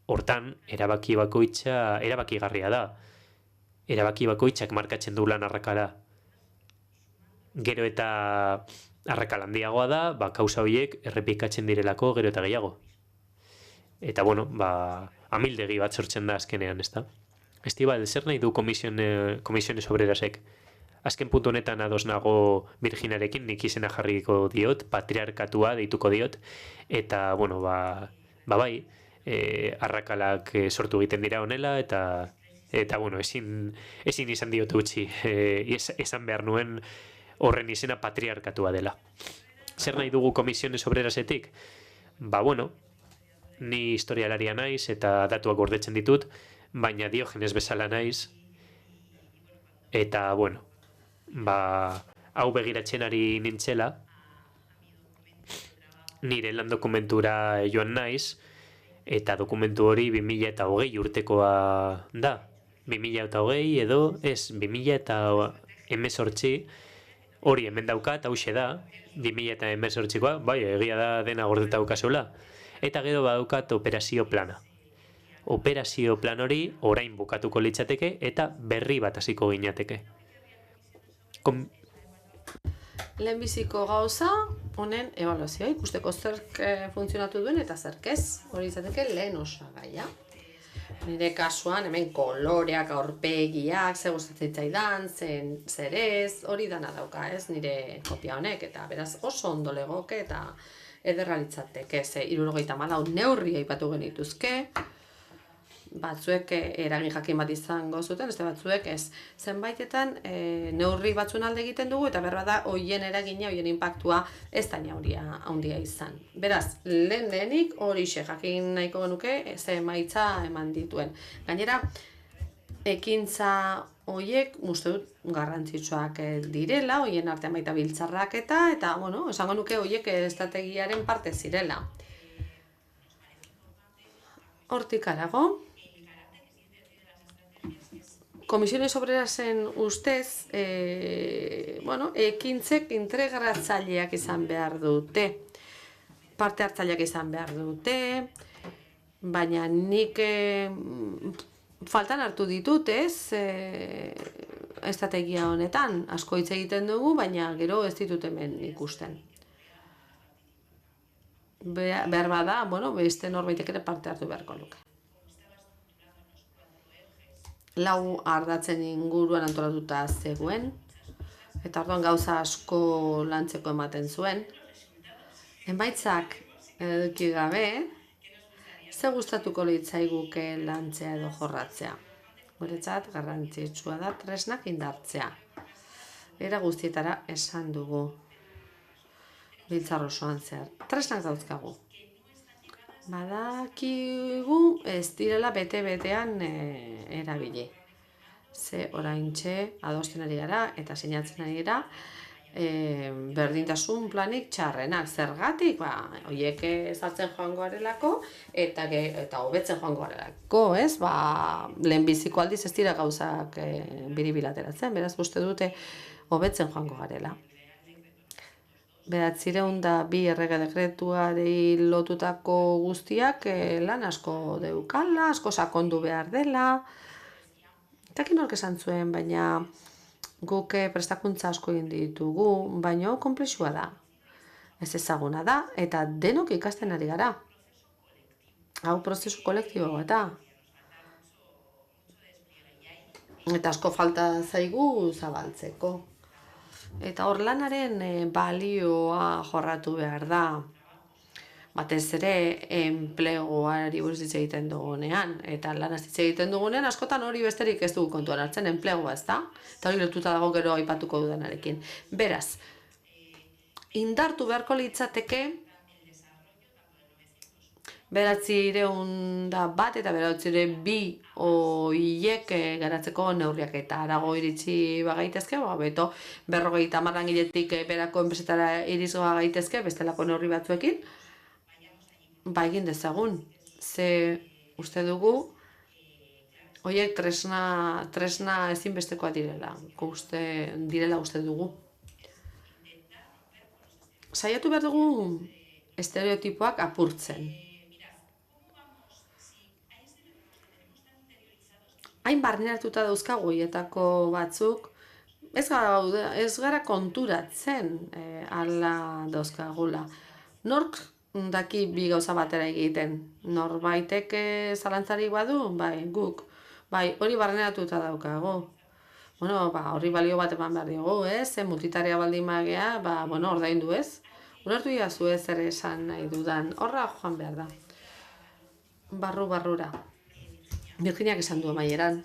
Hortan, erabaki erabakigarria da. Erabaki bakoitzak markatzen du lan arrakala. Gero eta arrakala handiagoa da, kausa horiek errepikatzen direlako gero eta gehiago. Eta, amildegi bat sortzen da azkenean, ezta? Estibal, zer nahi du komisiones obrerasek? Azken puntu honetan ados nago Virginarekin, nik izena jarriko diot, patriarkatua deituko diot, eta, bai, arrakalak sortu egiten dira honela, eta ezin izan diote utzi, esan behar nuen horren izena patriarkatua dela. Zer nahi dugu komisiones obrerasetik? Ni historialaria naiz eta datuak gordetzen ditut, baina Diogenes bezala naiz, eta, hau begiratzen ari nintzela, nire lan dokumentura joan naiz, eta dokumentu hori 2020 urtekoa da. 2020 edo, ez, 2018 hori hemen daukat, hause da, 2018koa, bai, egia da dena gordeta daukazula. Eta gero badaukat operazio plana. Operazio plan hori orain bukatuko litzateke eta berri bat hasiko ginateke. Lehenbiziko gauza, honen ebaluazioa, ikusteko zerk funtzionatu duen eta zerk ez. Hori izateke lehen osagaia. Nire kasuan, hemen koloreak, aurpegiak, ze gustatzen zitzaidan, zer ez, hori dana dauka, ez, nire kopia honek, eta beraz oso ondo legoke eta ederra litzateke, ze 74 neurri aipatu genituzke, batzuek eragin jakin bat izango zuten, beste batzuek ez. Zenbaitetan neurri batzuen alde egiten dugu eta berbada hoien eragina, hoien inpaktua ez da handia izan. Beraz, lehenik horixe jakin nahiko genuke ze emaitza eman dituen. Gainera, ekintza hoiek uste dut garrantzitsuak direla, hoien artean baita biltzarrak eta bueno, esango nuke hoiek estrategiaren parte zirela. Hortik harago, Komisiones Obrerasen ustez, ekintzek integratzaileak izan behar dute, parte hartzaileak izan behar dute, baina nik faltan hartu ditut, ez, estrategia honetan, asko hitz egiten dugu, baina gero ez ditut hemen ikusten. Behar bada, beste norbaitek ere parte hartu beharko luke. 4 ardatzen inguruan antolatuta zegoen, eta orduan gauza asko lantzeko ematen zuen. Emaitzak eduki gabe, ze gustatuko litzaiguke lantzea edo jorratzea. Guretzat garrantzitsua da tresnak indartzea. Era guztietara esan dugu. Biltzar osoan zehar. Tresnak dauzkagu. Badakigu ez direla bete-betean erabili. Ze oraintxe adosten ari gara eta sinatzen ari gara berdintasun planik txarrenak. Zergatik, horiek ezartzen joango garelako eta hobetzen joango garelako, ez? Lehenbiziko aldiz ez dira gauzak biribilateratzen, beraz uste dute hobetzen joango garela. 902 errege dekretuari lotutako guztiak lan asko deukala, asko sakondu behar dela. Eta nork esan zuen, baina guk prestakuntza asko egin ditugu, baina konplexua da. Ez ezaguna da, eta denok ikasten ari gara. Hau prozesu kolektibo bat da. Eta asko falta zaigu zabaltzeko. Eta hor lanaren balioa jorratu behar da. Batez ere enpleguari buruz hitz egiten dugunean. Eta lanaz hitz egiten dugunean askotan hori besterik ez dugu kontuan hartzen, enplegua ez da. Eta hori lotuta dago gero aipatuko dudaнаrekin. Beraz, indartu beharko litzateke 901 eta 902 horiek garatzeko neurriak eta harago iritsi bagaitezke, beto 50 langiletik berako enpresetara irisgo gaitezke bestelako neurri batzuekin, egin dezagun. Ze uste dugu horiek tresna ezinbestekoa direla uste dugu. Saiatu behar dugu estereotipoak apurtzen. Hain barneratuta dauzkagu horietako batzuk, ez gara konturatzen ala dauzkagula. Nork daki bi gauza batera egiten? Norbaitek zalantzarik badu? Guk. Hori barneratuta daukagu. Horri balio bat eman behar dugu, ez? Multitarea baldin magea, ordaindu ez? Ulertu iazu ez ere esan nahi dudan. Horra joan behar da. Barrura. Virginiak esan du amaieran.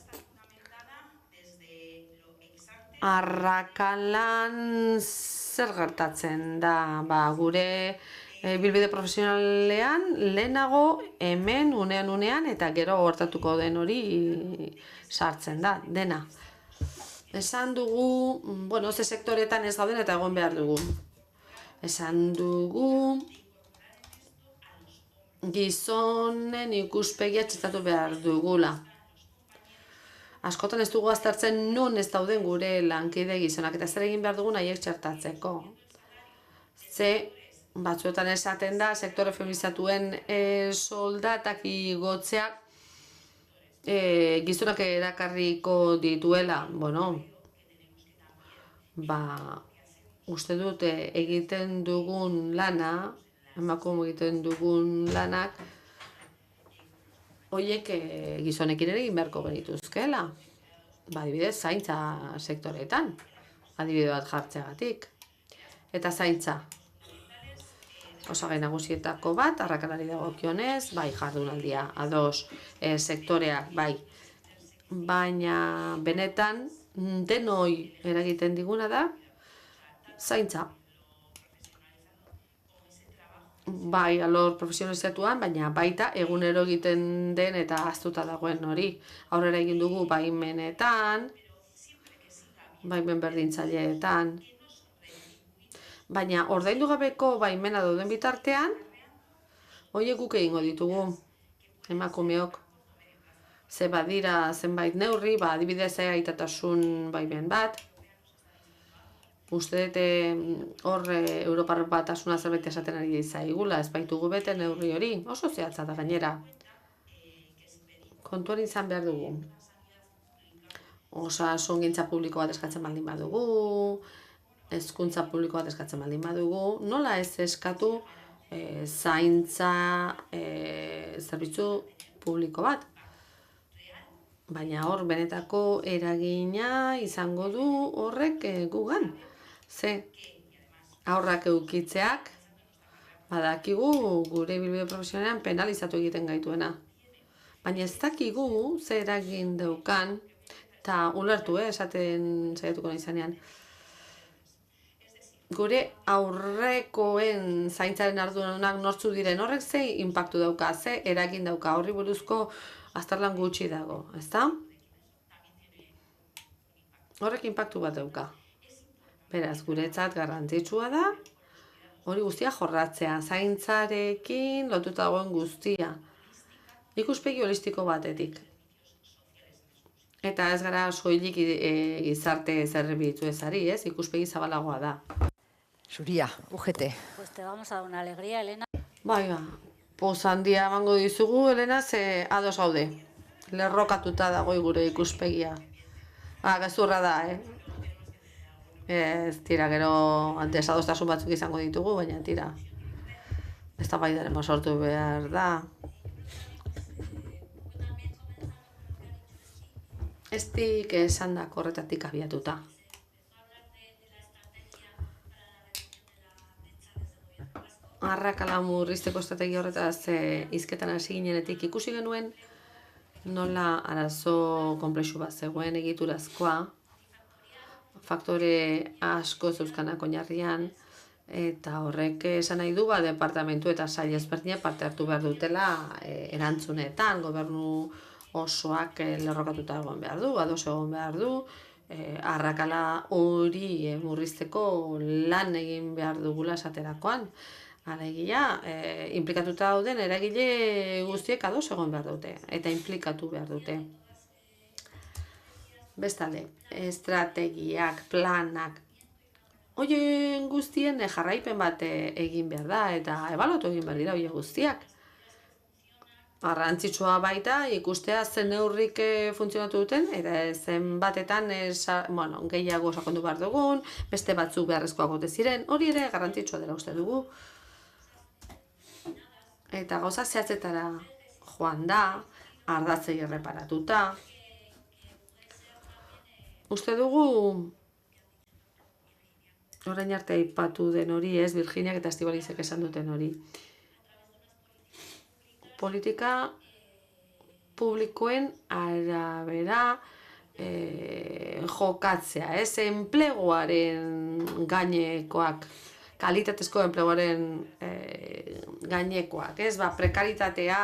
Arrakalan zer gertatzen da, gure bilbide profesionalean lehenago hemen unean eta gero gertatuko den hori sartzen da, dena. Esan dugu, ze sektoretan ez gauden eta egon behar dugu. Esan dugu gizonen ikuspegia txertatu behar dugula. Askotan ez dugu aztertzen non ez dauden gure lankide gizonak, eta zer egin behar dugun haiek txertatzeko. Ze batzuetan esaten da, sektore feminizatuen soldatak igotzeak gizonak erakarriko dituela. Bueno, uste dut egiten dugun lana, emakume egiten dugun lanak, horiek gizonekin ere egin beharko genituzkeela. Adibidez, zaintza sektoreetan, adibide bat jartzeagatik. Eta zaintza, osagai nagusietako bat, arrakalari dagokionez, bai jardunaldia, ados, sektoreak, bai. Baina benetan, denoi eragiten diguna da, zaintza. Bai, alor profesionalizatuan, baina baita egunero egiten den eta ahaztuta dagoen hori. Aurrera egin dugu baimenetan, baimen berdintzaileetan. Baina ordaindu gabeko baimena dauden bitartean, horiek guk egingo ditugu, emakumeok. Ze badira zenbait neurri, adibidez aitatasun baimen bat. Uste dut hor Europar Batasuna zerbait esaten ari zaigula, ez baitugu bete neurri hori, oso zehatza da gainera. Kontuan izan behar dugu. Osasungintza publiko bat eskatzen baldin badugu, hezkuntza publiko bat eskatzen baldin badugu, nola ez eskatu zaintza zerbitzu publiko bat. Baina hor benetako eragina izango du horrek gugan. Ze, aurrak eukitzeak, badakigu gure bilbide profesionalean penalizatu egiten gaituena. Baina ez dakigu ze eragin daukan, eta ulertu, esaten saiatuko izanean. Gure aurrekoen zaintzaren ardurak nortzu diren horrek ze inpaktu dauka, ze eragin dauka, horri buruzko azterlan gutxi dago, ezta? Horrek inpaktu bat dauka. Beraz, guretzat garrantzitsua da, hori guztia jorratzea, zaintzarekin lotuta dagoen guztia. Ikuspegi holistiko batetik. Eta ez gara soilik gizarte zerbitzu ezari, ez? Ikuspegi zabalagoa da. Zuria, UGT. Pues te vamos a dar una alegría, Elena. Bai, poz handia emango dizugu, Elena, ze ados gaude. Lerrokatuta dago gure ikuspegia. Gezurra da, Ez tira, gero desadostasun batzuk izango ditugu, baina tira. Ez da baidaren sortu behar da. Ez dik esan da korretatik abiatuta. Arrakala murrizteko estrategia horretaz hizketan hasi ginenetik ikusi genuen nola arazo konplexu bat zegoen egiturazkoa, faktore asko zeuzkanak oinarrian, eta horrek esan nahi du departamentu eta sail ezberdinak parte hartu behar dutela erantzunetan, gobernu osoak lerrokatuta egon behar du, ados egon behar du, arrakala hori murrizteko lan egin behar dugula esaterakoan. Alegia, implikatuta dauden eragile guztiek ados egon behar dute, eta implikatu behar dute. Bestalde, estrategiak, planak, horien guztien jarraipen bat egin behar da, eta ebaluatu egin behar dira horien guztiak. Garrantzitsua baita ikustea zen neurrik funtzionatu duten, eta zenbatetan gehiago sakondu behar dugun, beste batzuk beharrezkoak ote ziren, hori ere garrantzitsua dela uste dugu. Eta gauza zehatzetara joan da, ardatzei erreparatuta. Uste dugu, orain arte aipatu den hori, Virginiak eta Estibalizek esan duten hori. Politika publikoen arabera jokatzea, enpleguaren gainekoak, kalitatezko enpleguaren gainekoak, prekaritatea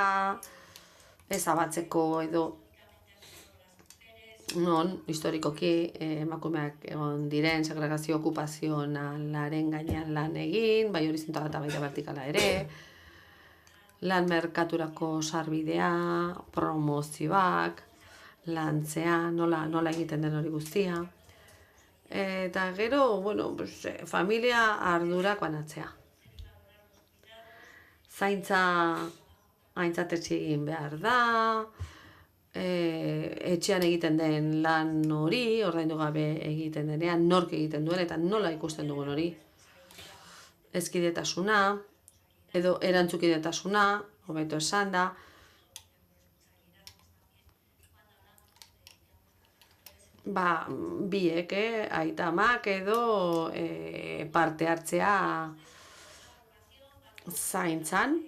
ezabatzeko edo non, historikoki emakumeak egon diren segregazio okupazionalaren gainean lan egin, bai horizontal eta baita vertikala ere, lan merkaturako sarbidea, promozioak, lantzea, nola egiten den hori guztia. Eta gero, bueno, pues, familia ardurak banatzea. Zaintza aintzatetsi egin behar da, etxean egiten den lan hori, ordaindu gabe egiten denean, nork egiten duen eta nola ikusten dugun hori. Ezkidetasuna, edo erantzukidetasuna, hobeto esan da, biek, aita amak edo parte hartzea zaintzan.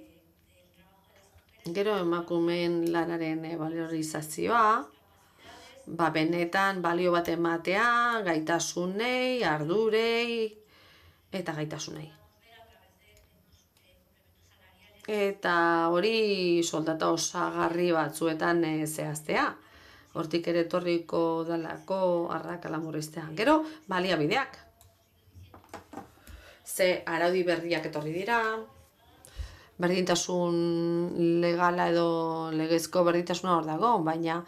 Gero emakumeen lanaren valorizazioa, benetan balio bat ematea, gaitasunei, ardurei eta gaitasunei. Eta hori soldata osagarri batzuetan zehaztea. Hortik ere etorriko dalako arrakala murriztea. Gero, baliabideak. Ze araudi berriak etorri dira, berdintasun legala edo legezko berdintasuna hor dago, baina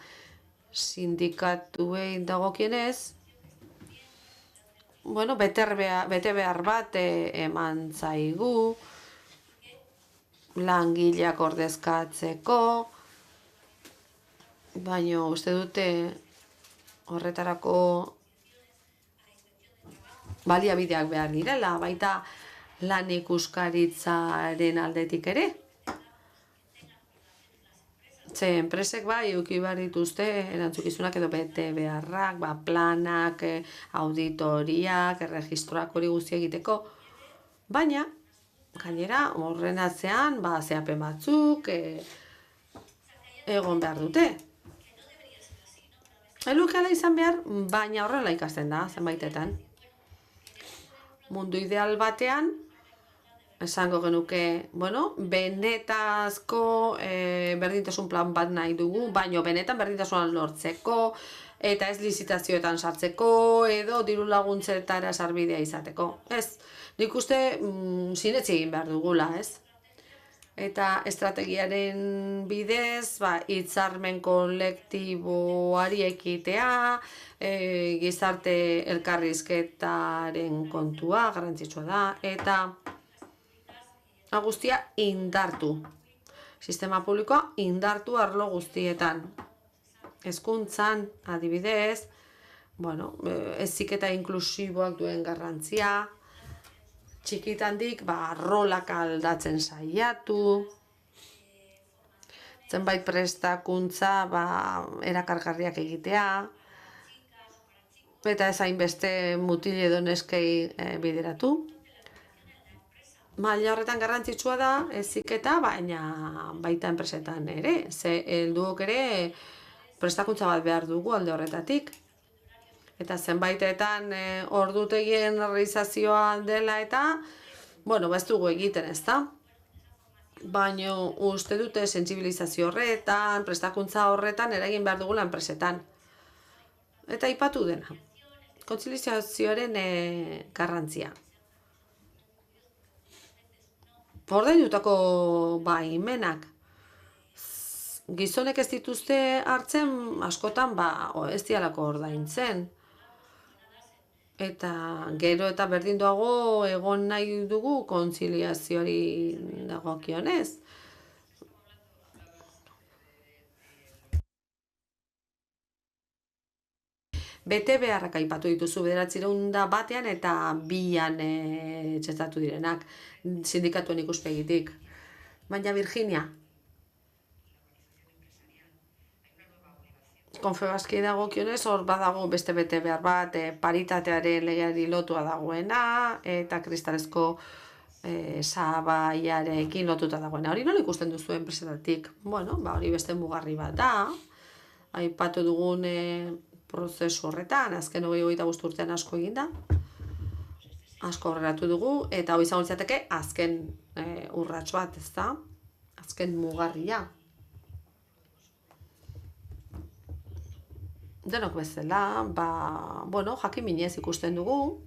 sindikatuei dagokienez, bueno, bete behar bat eman zaigu, langileak ordezkatzeko, baina uste dute horretarako baliabideak behar direla, baita lan ikuskaritzaren aldetik ere. Ze enpresek eduki behar dituzte erantzukizunak edo bete beharrak, planak, auditoriak, erregistroak hori guzti egiteko. Baina, gainera, horren atzean, zehapen batzuk egon behar dute. Elukela izan behar, baina horrela ikasten da, zenbaitetan. Mundu ideal batean, esango genuke, benetazko berdintasun plan bat nahi dugu, baina benetan berdintasunan lortzeko, eta ez lizitazioetan sartzeko, edo diru laguntzetara sarbidea izateko. Ez, nik uste sinetsi egin behar dugula, ez? Eta estrategiaren bidez, hitzarmen kolektiboari ekitea, gizarte elkarrizketaren kontua, garrantzitsua da, eta guztia indartu. Sistema publikoa indartu arlo guztietan. Hezkuntzan, adibidez, heziketa inklusiboak duen garrantzia, txikitandik rolak aldatzen saiatu, zenbait prestakuntza erakargarriak egitea, eta ez hainbeste mutil edo neskei bideratu. Maila horretan garrantzitsua da heziketa, baina baita enpresetan ere, ze helduok ere prestakuntza bat behar dugu alde horretatik. Eta zenbaitetan ordutegien realizazioa dela eta, ez dugu egiten, ez da? Baina uste dute sentsibilizazio horretan, prestakuntza horretan eragin behar dugula enpresetan. Eta aipatu dena, kontziliazioaren garrantzia. Ordaindutako baimenak. Gizonek ez dituzte hartzen, askotan ez dialako ordaintzen. Eta gero eta berdinduago egon nahi dugu kontziliazioari dagokionez. Bete beharrak aipatu dituzu 901 eta 2an txertatu direnak sindikatuen ikuspegitik. Baina Virginia, Konfebaski dagokionez, hor badago beste bete behar bat, paritatearen legeari lotua dagoena, eta kristalezko sabaiarekin lotuta dagoena. Hori nola ikusten duzu enpresetatik? Hori beste mugarri bat da. Aipatu dugun prozesu horretan, azken 25 urtean asko eginda. Asko horrelatu dugu, eta hori izango litzateke azken urrats bat, ez da? Azken mugarria. Denok bezala, jakin minez ikusten dugu.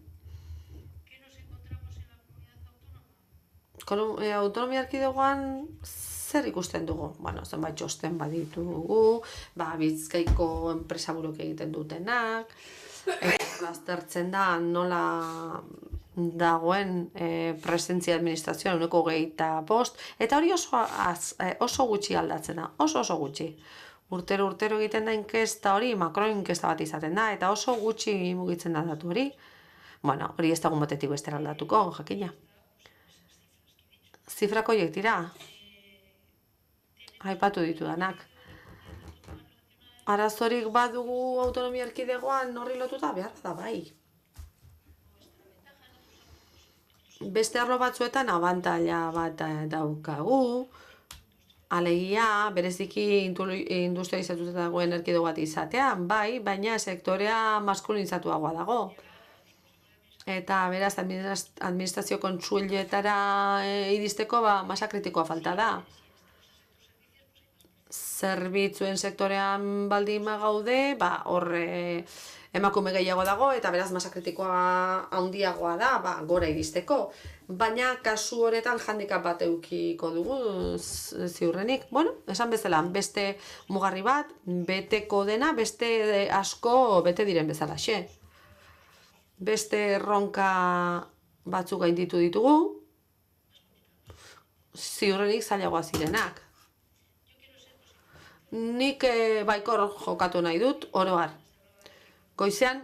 Autonomia erkidegoan zer ikusten dugu? Bueno, zenbait txosten baditugu, Bizkaiko enpresaburuk egiten dutenak, aztertzen da nola dagoen presentzia administrazioan uneko 25, eta hori oso gutxi aldatzen da, oso gutxi. Urtero egiten da inkesta hori, makro inkesta bat izaten da, eta oso gutxi mugitzen da datu hori. Bueno, hori ez dagoen batetik bestera aldatuko, jakina. Zifrak horiek dira, aipatu ditudanak. Arazorik badugu autonomia erkidegoan horri lotuta, behar da bai. Beste arlo batzuetan abantaila bat daukagu, alegia, bereziki industrializatuta dagoen erkidego bat izatean, bai, baina sektorea maskulinizatuagoa dago. Eta beraz, administrazio kontsuiletara iristeko masa kritikoa falta da. Zerbitzuen sektorean baldin gaude, hor emakume gehiago dago, eta beraz masa kritikoa handiagoa da, gora iristeko. Baina kasu honetan handikap bat eukiko dugu ziurrenik. Bueno, esan bezala, beste mugarri bat, beteko dena, beste asko bete diren bezalaxe. Beste erronka batzuk gainditu ditugu, ziurrenik zailagoa zirenak. Nik baikor jokatu nahi dut, oro har. Goizean,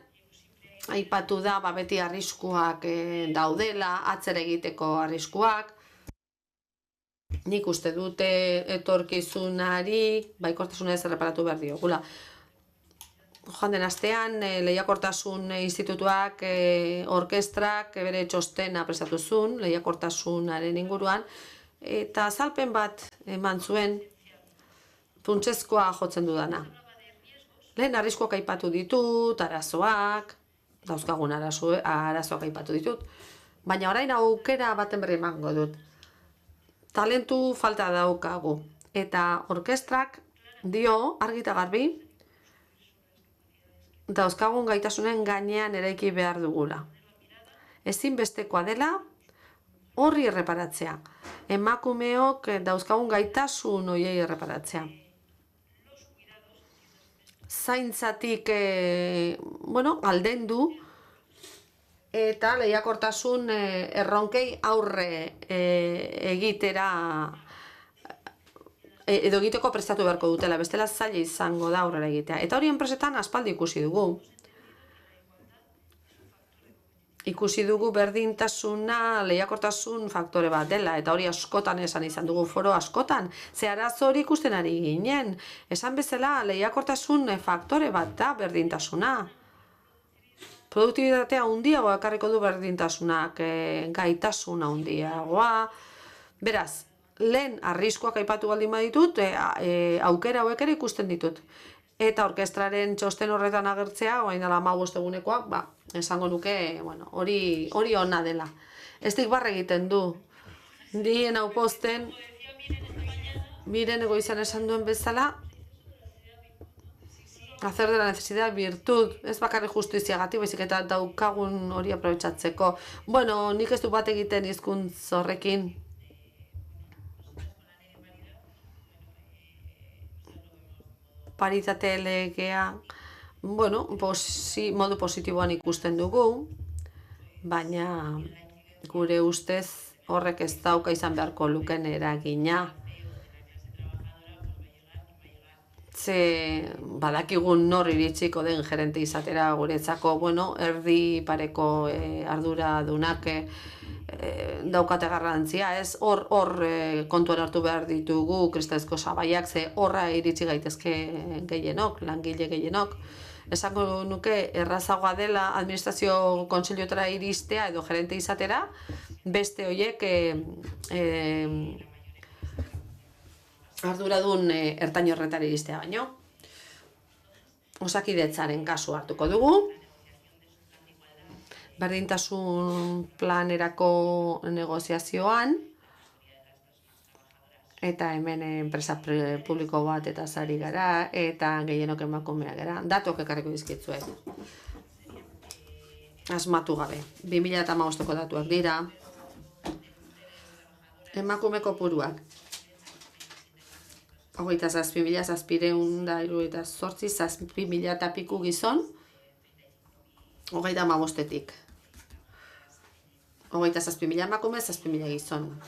aipatu da beti arriskuak daudela, atzera egiteko arriskuak. Nik uste dute etorkizunari, baikortasuna ez erreparatu behar diogula. Joan den astean, Lehiakortasun Institutuak, orkestrak, bere txostena prestatu zuen, lehiakortasunaren inguruan, eta azalpen bat eman zuen, funtsezkoa jotzen dudana. Lehen arriskuak aipatu ditut, arazoak, dauzkagun arazoak aipatu ditut, baina orain aukera baten berri emango dut. Talentu falta daukagu, eta orkestrak dio argi eta garbi, dauzkagun gaitasunen gainean eraiki behar dugula. Ezinbestekoa dela horri erreparatzea. Emakumeok dauzkagun gaitasun horiei erreparatzea. Zaintzatik aldendu eta lehiakortasun erronkei aurre egitera edo egiteko prestatu beharko dutela, bestela zaila izango da aurrera egitea. Eta hori enpresetan aspaldi ikusi dugu. Ikusi dugu berdintasuna lehiakortasun faktore bat dela, eta hori askotan esan izan dugu foro askotan. Ze arazo hori ikusten ari ginen. Esan bezala lehiakortasun faktore bat da berdintasuna. Produktibitatea handiagoa ekarriko du berdintasunak, gaitasuna handiagoa. Beraz, lehen arriskuak aipatu baldin baditut, aukera hauek ere ikusten ditut. Eta orkestraren txosten horretan agertzea, orain dela 15 egunekoak, esango nuke, hori ona dela. Ez dik barre egiten du. Dien hau posten, miren egoizan esan duen bezala, hacer de la necesidad virtud, ez bakarri justiziagatik, baizik eta daukagun hori aprobetxatzeko. Bueno, nik ez du bat egiten hizkuntz horrekin. Paritate legea, modu positiboan ikusten dugu, baina gure ustez horrek ez dauka izan beharko luken eragina. Ze badakigun nor iritsiko den gerente izatera guretzako, erdi pareko arduradunak daukate garrantzia, ez? Hor kontuan hartu behar ditugu kristalezko sabaiak, ze horra iritsi gaitezke gehienok, langile gehienok. Esango nuke errazagoa dela administrazio kontseiluetara iristea edo gerente izatera, beste horiek arduradun ertain horretara iristea baino. Osakidetzaren kasu hartuko dugu. Berdintasun planerako negoziazioan, eta hemen enpresa publiko bat eta sari gara, eta gehienok emakumea gara. Datok ekarriko dizkitzuet. Asmatu gabe. 2015ko datuak dira. Emakume kopuruak. 27.778, 7.000 eta piku gizon, 35-etik. 27.000 emakume, 7.000 gizon.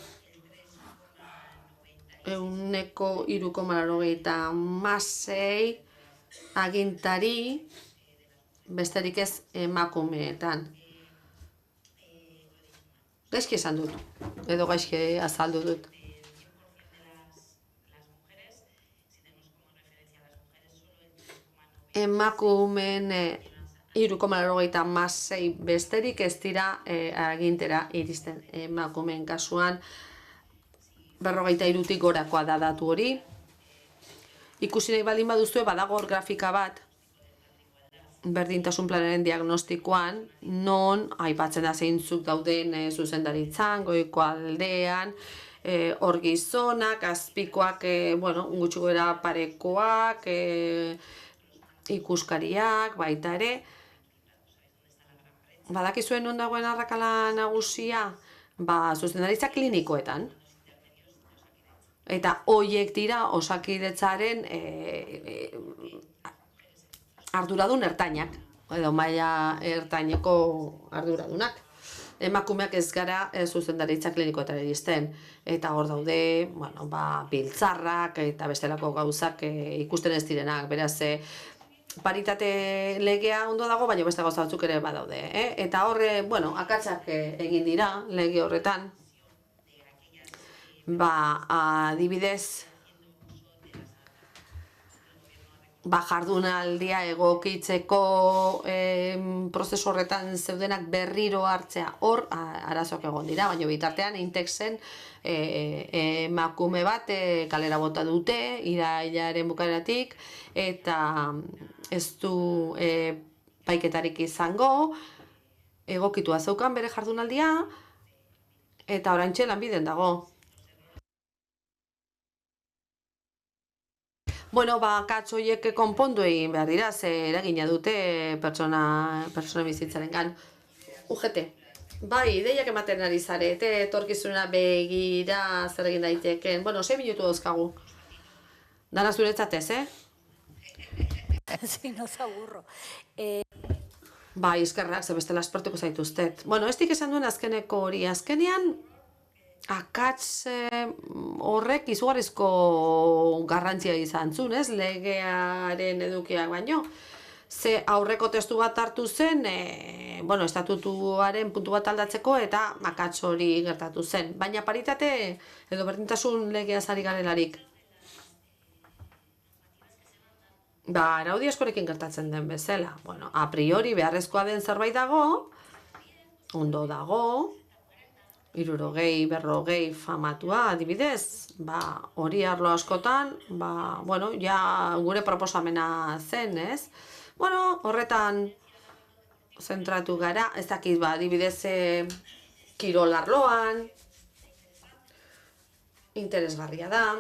3,86 agintari, besterik ez emakumeetan. Gaizki esan dut, edo gaizki azaldu dut. Emakumeen 3,86 besterik ez dira agintera iristen. Emakumeen kasuan 43-tik gorakoa da datu hori. Ikusi nahi baldin baduzue, badago hor grafika bat, berdintasun planaren diagnostikoan, non aipatzen da zeintzuk dauden zuzendaritzan, goiko aldean, hor gizonak, azpikoak, gutxi gora parekoak, ikuskariak, baita ere. Badakizuen non dagoen arrakala nagusia? Zuzendaritza klinikoetan. Eta hoiek dira Osakidetzaren arduradun ertainak, edo maila ertaineko arduradunak. Emakumeak ez gara zuzendaritza klinikoetara iristen. Eta hor daude, biltzarrak eta bestelako gauzak ikusten ez direnak. Beraz, paritate legea ondo dago, baina beste gauza batzuk ere badaude. Eta horre, akatsak egin dira lege horretan. Adibidez, jardunaldia egokitzeko prozesu horretan zeudenak berriro hartzea hor arazoak egon dira, baina bitartean Intexen emakume bat kalera bota dute irailaren bukaeratik eta ez du paiketarik izango, egokitua zeukan bere jardunaldia eta oraintxe lanbiden dago. Akats horiek konpondu egin behar dira, ze eragina dute pertsona bizitzarengan. UGT, ideiak ematen ari zarete, etorkizuna begira zer egin daiteken. 6 minutu dauzkagu. Dana zuretzat ez, Si no se aburro. Eskerrak, ze bestela espertuko zaituztet. Ez dik esan duen azkeneko hori. Azkenean, akats horrek izugarrizko garrantzia izan zuen, legearen edukiak baino. Ze aurreko testu bat hartu zen, estatutuaren puntu bat aldatzeko eta akats hori gertatu zen. Baina paritate edo berdintasun legea ari garelarik. Araudi askorekin gertatzen den bezala. A priori beharrezkoa den zerbait dago, ondo dago, 60, 40 famatua, adibidez, hori arlo askotan, gure proposamena zen, ez? Horretan zentratu gara, ez dakit, adibidez, kirol arloan, interesgarria da,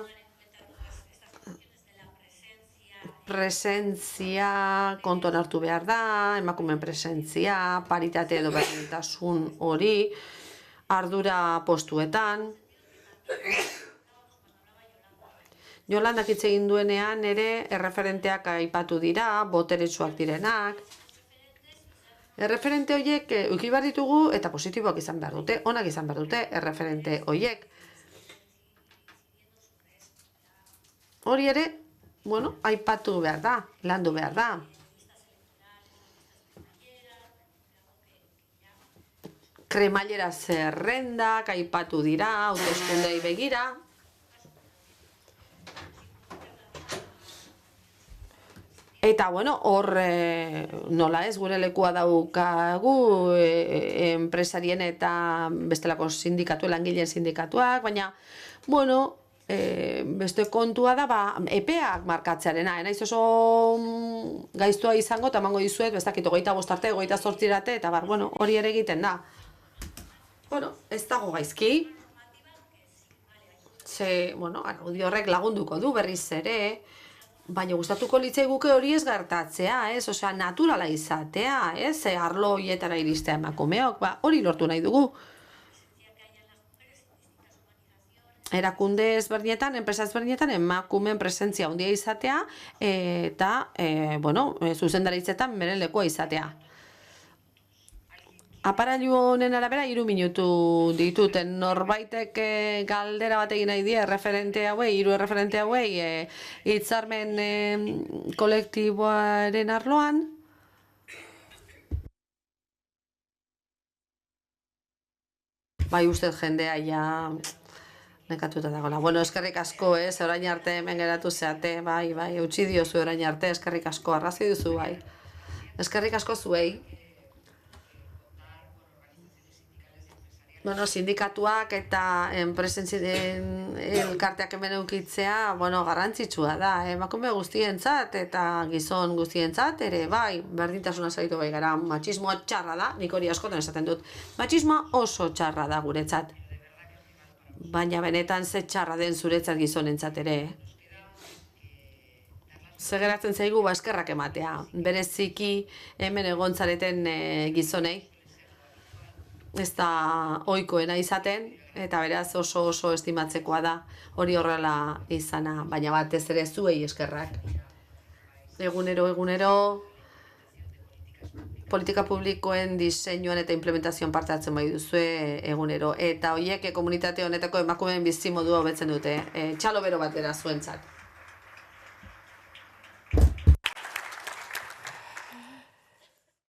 presentzia kontuan hartu behar da, emakumeen presentzia, paritate edo berdintasun hori, ardura postuetan. Jolandak hitz egin duenean ere erreferenteak aipatu dira, boteretsuak direnak. Erreferente horiek eduki behar ditugu eta positiboak izan behar dute, onak izan behar dute erreferente horiek. Hori ere, aipatu behar da, landu behar da. Kremailera zerrendak aipatu dira, hauteskundei begira. Eta, hor nola ez, gure lekua daukagu enpresarien eta bestelako sindikatu, langileen sindikatuak, baina, beste kontua da, epeak markatzearena. Naiz oso gaiztua izango, eta emango dizuet, bestakit, 25 arte, 28 arte, eta hori ere egiten da. Ez dago gaizki. Ze, araudi horrek lagunduko du berriz ere, baina gustatuko litzaiguke hori ez gertatzea, ez? Osea, naturala izatea, ez? Arlo horietara iristea emakumeok, hori lortu nahi dugu. erakunde ezberdinetan, enpresa ezberdinetan, emakumeen presentzia handia izatea, eta, zuzendaritzetan beren lekua izatea. Aparailu honen arabera 3 minutu dituten norbaitek galdera bat egin nahi die erreferente hauei, 3 erreferente hauei hitzarmen kolektiboaren arloan. Bai, uste jendea ja nekatuta dagoela. Bueno, eskerrik asko, orain arte hemen geratu zeate, bai, utzi diozu orain arte, eskerrik asko, arrazi duzu, bai. Eskerrik asko zuei. Bueno, sindikatuak eta enpresen elkarteak hemen eukitzea, garrantzitsua da. Emakume guztientzat eta gizon guztientzat ere, bai, berdintasuna zaitu bai gara. Matxismoa txarra da, nik hori askotan esaten dut. Matxismoa oso txarra da guretzat. Baina benetan ze txarra den zuretzat gizonentzat ere. Zegeratzen zaigu eskerrak ematea. Bereziki hemen egontzareten gizonei. Ez da ohikoena izaten, eta beraz oso estimatzekoa da hori horrela izana, baina batez ere zuei eskerrak. Egunero politika publikoen diseinuan eta implementazioan parte hartzen bai duzue egunero, eta horiek komunitate honetako emakumeen bizimodua hobetzen dute, txalo bero bat dira zuentzat.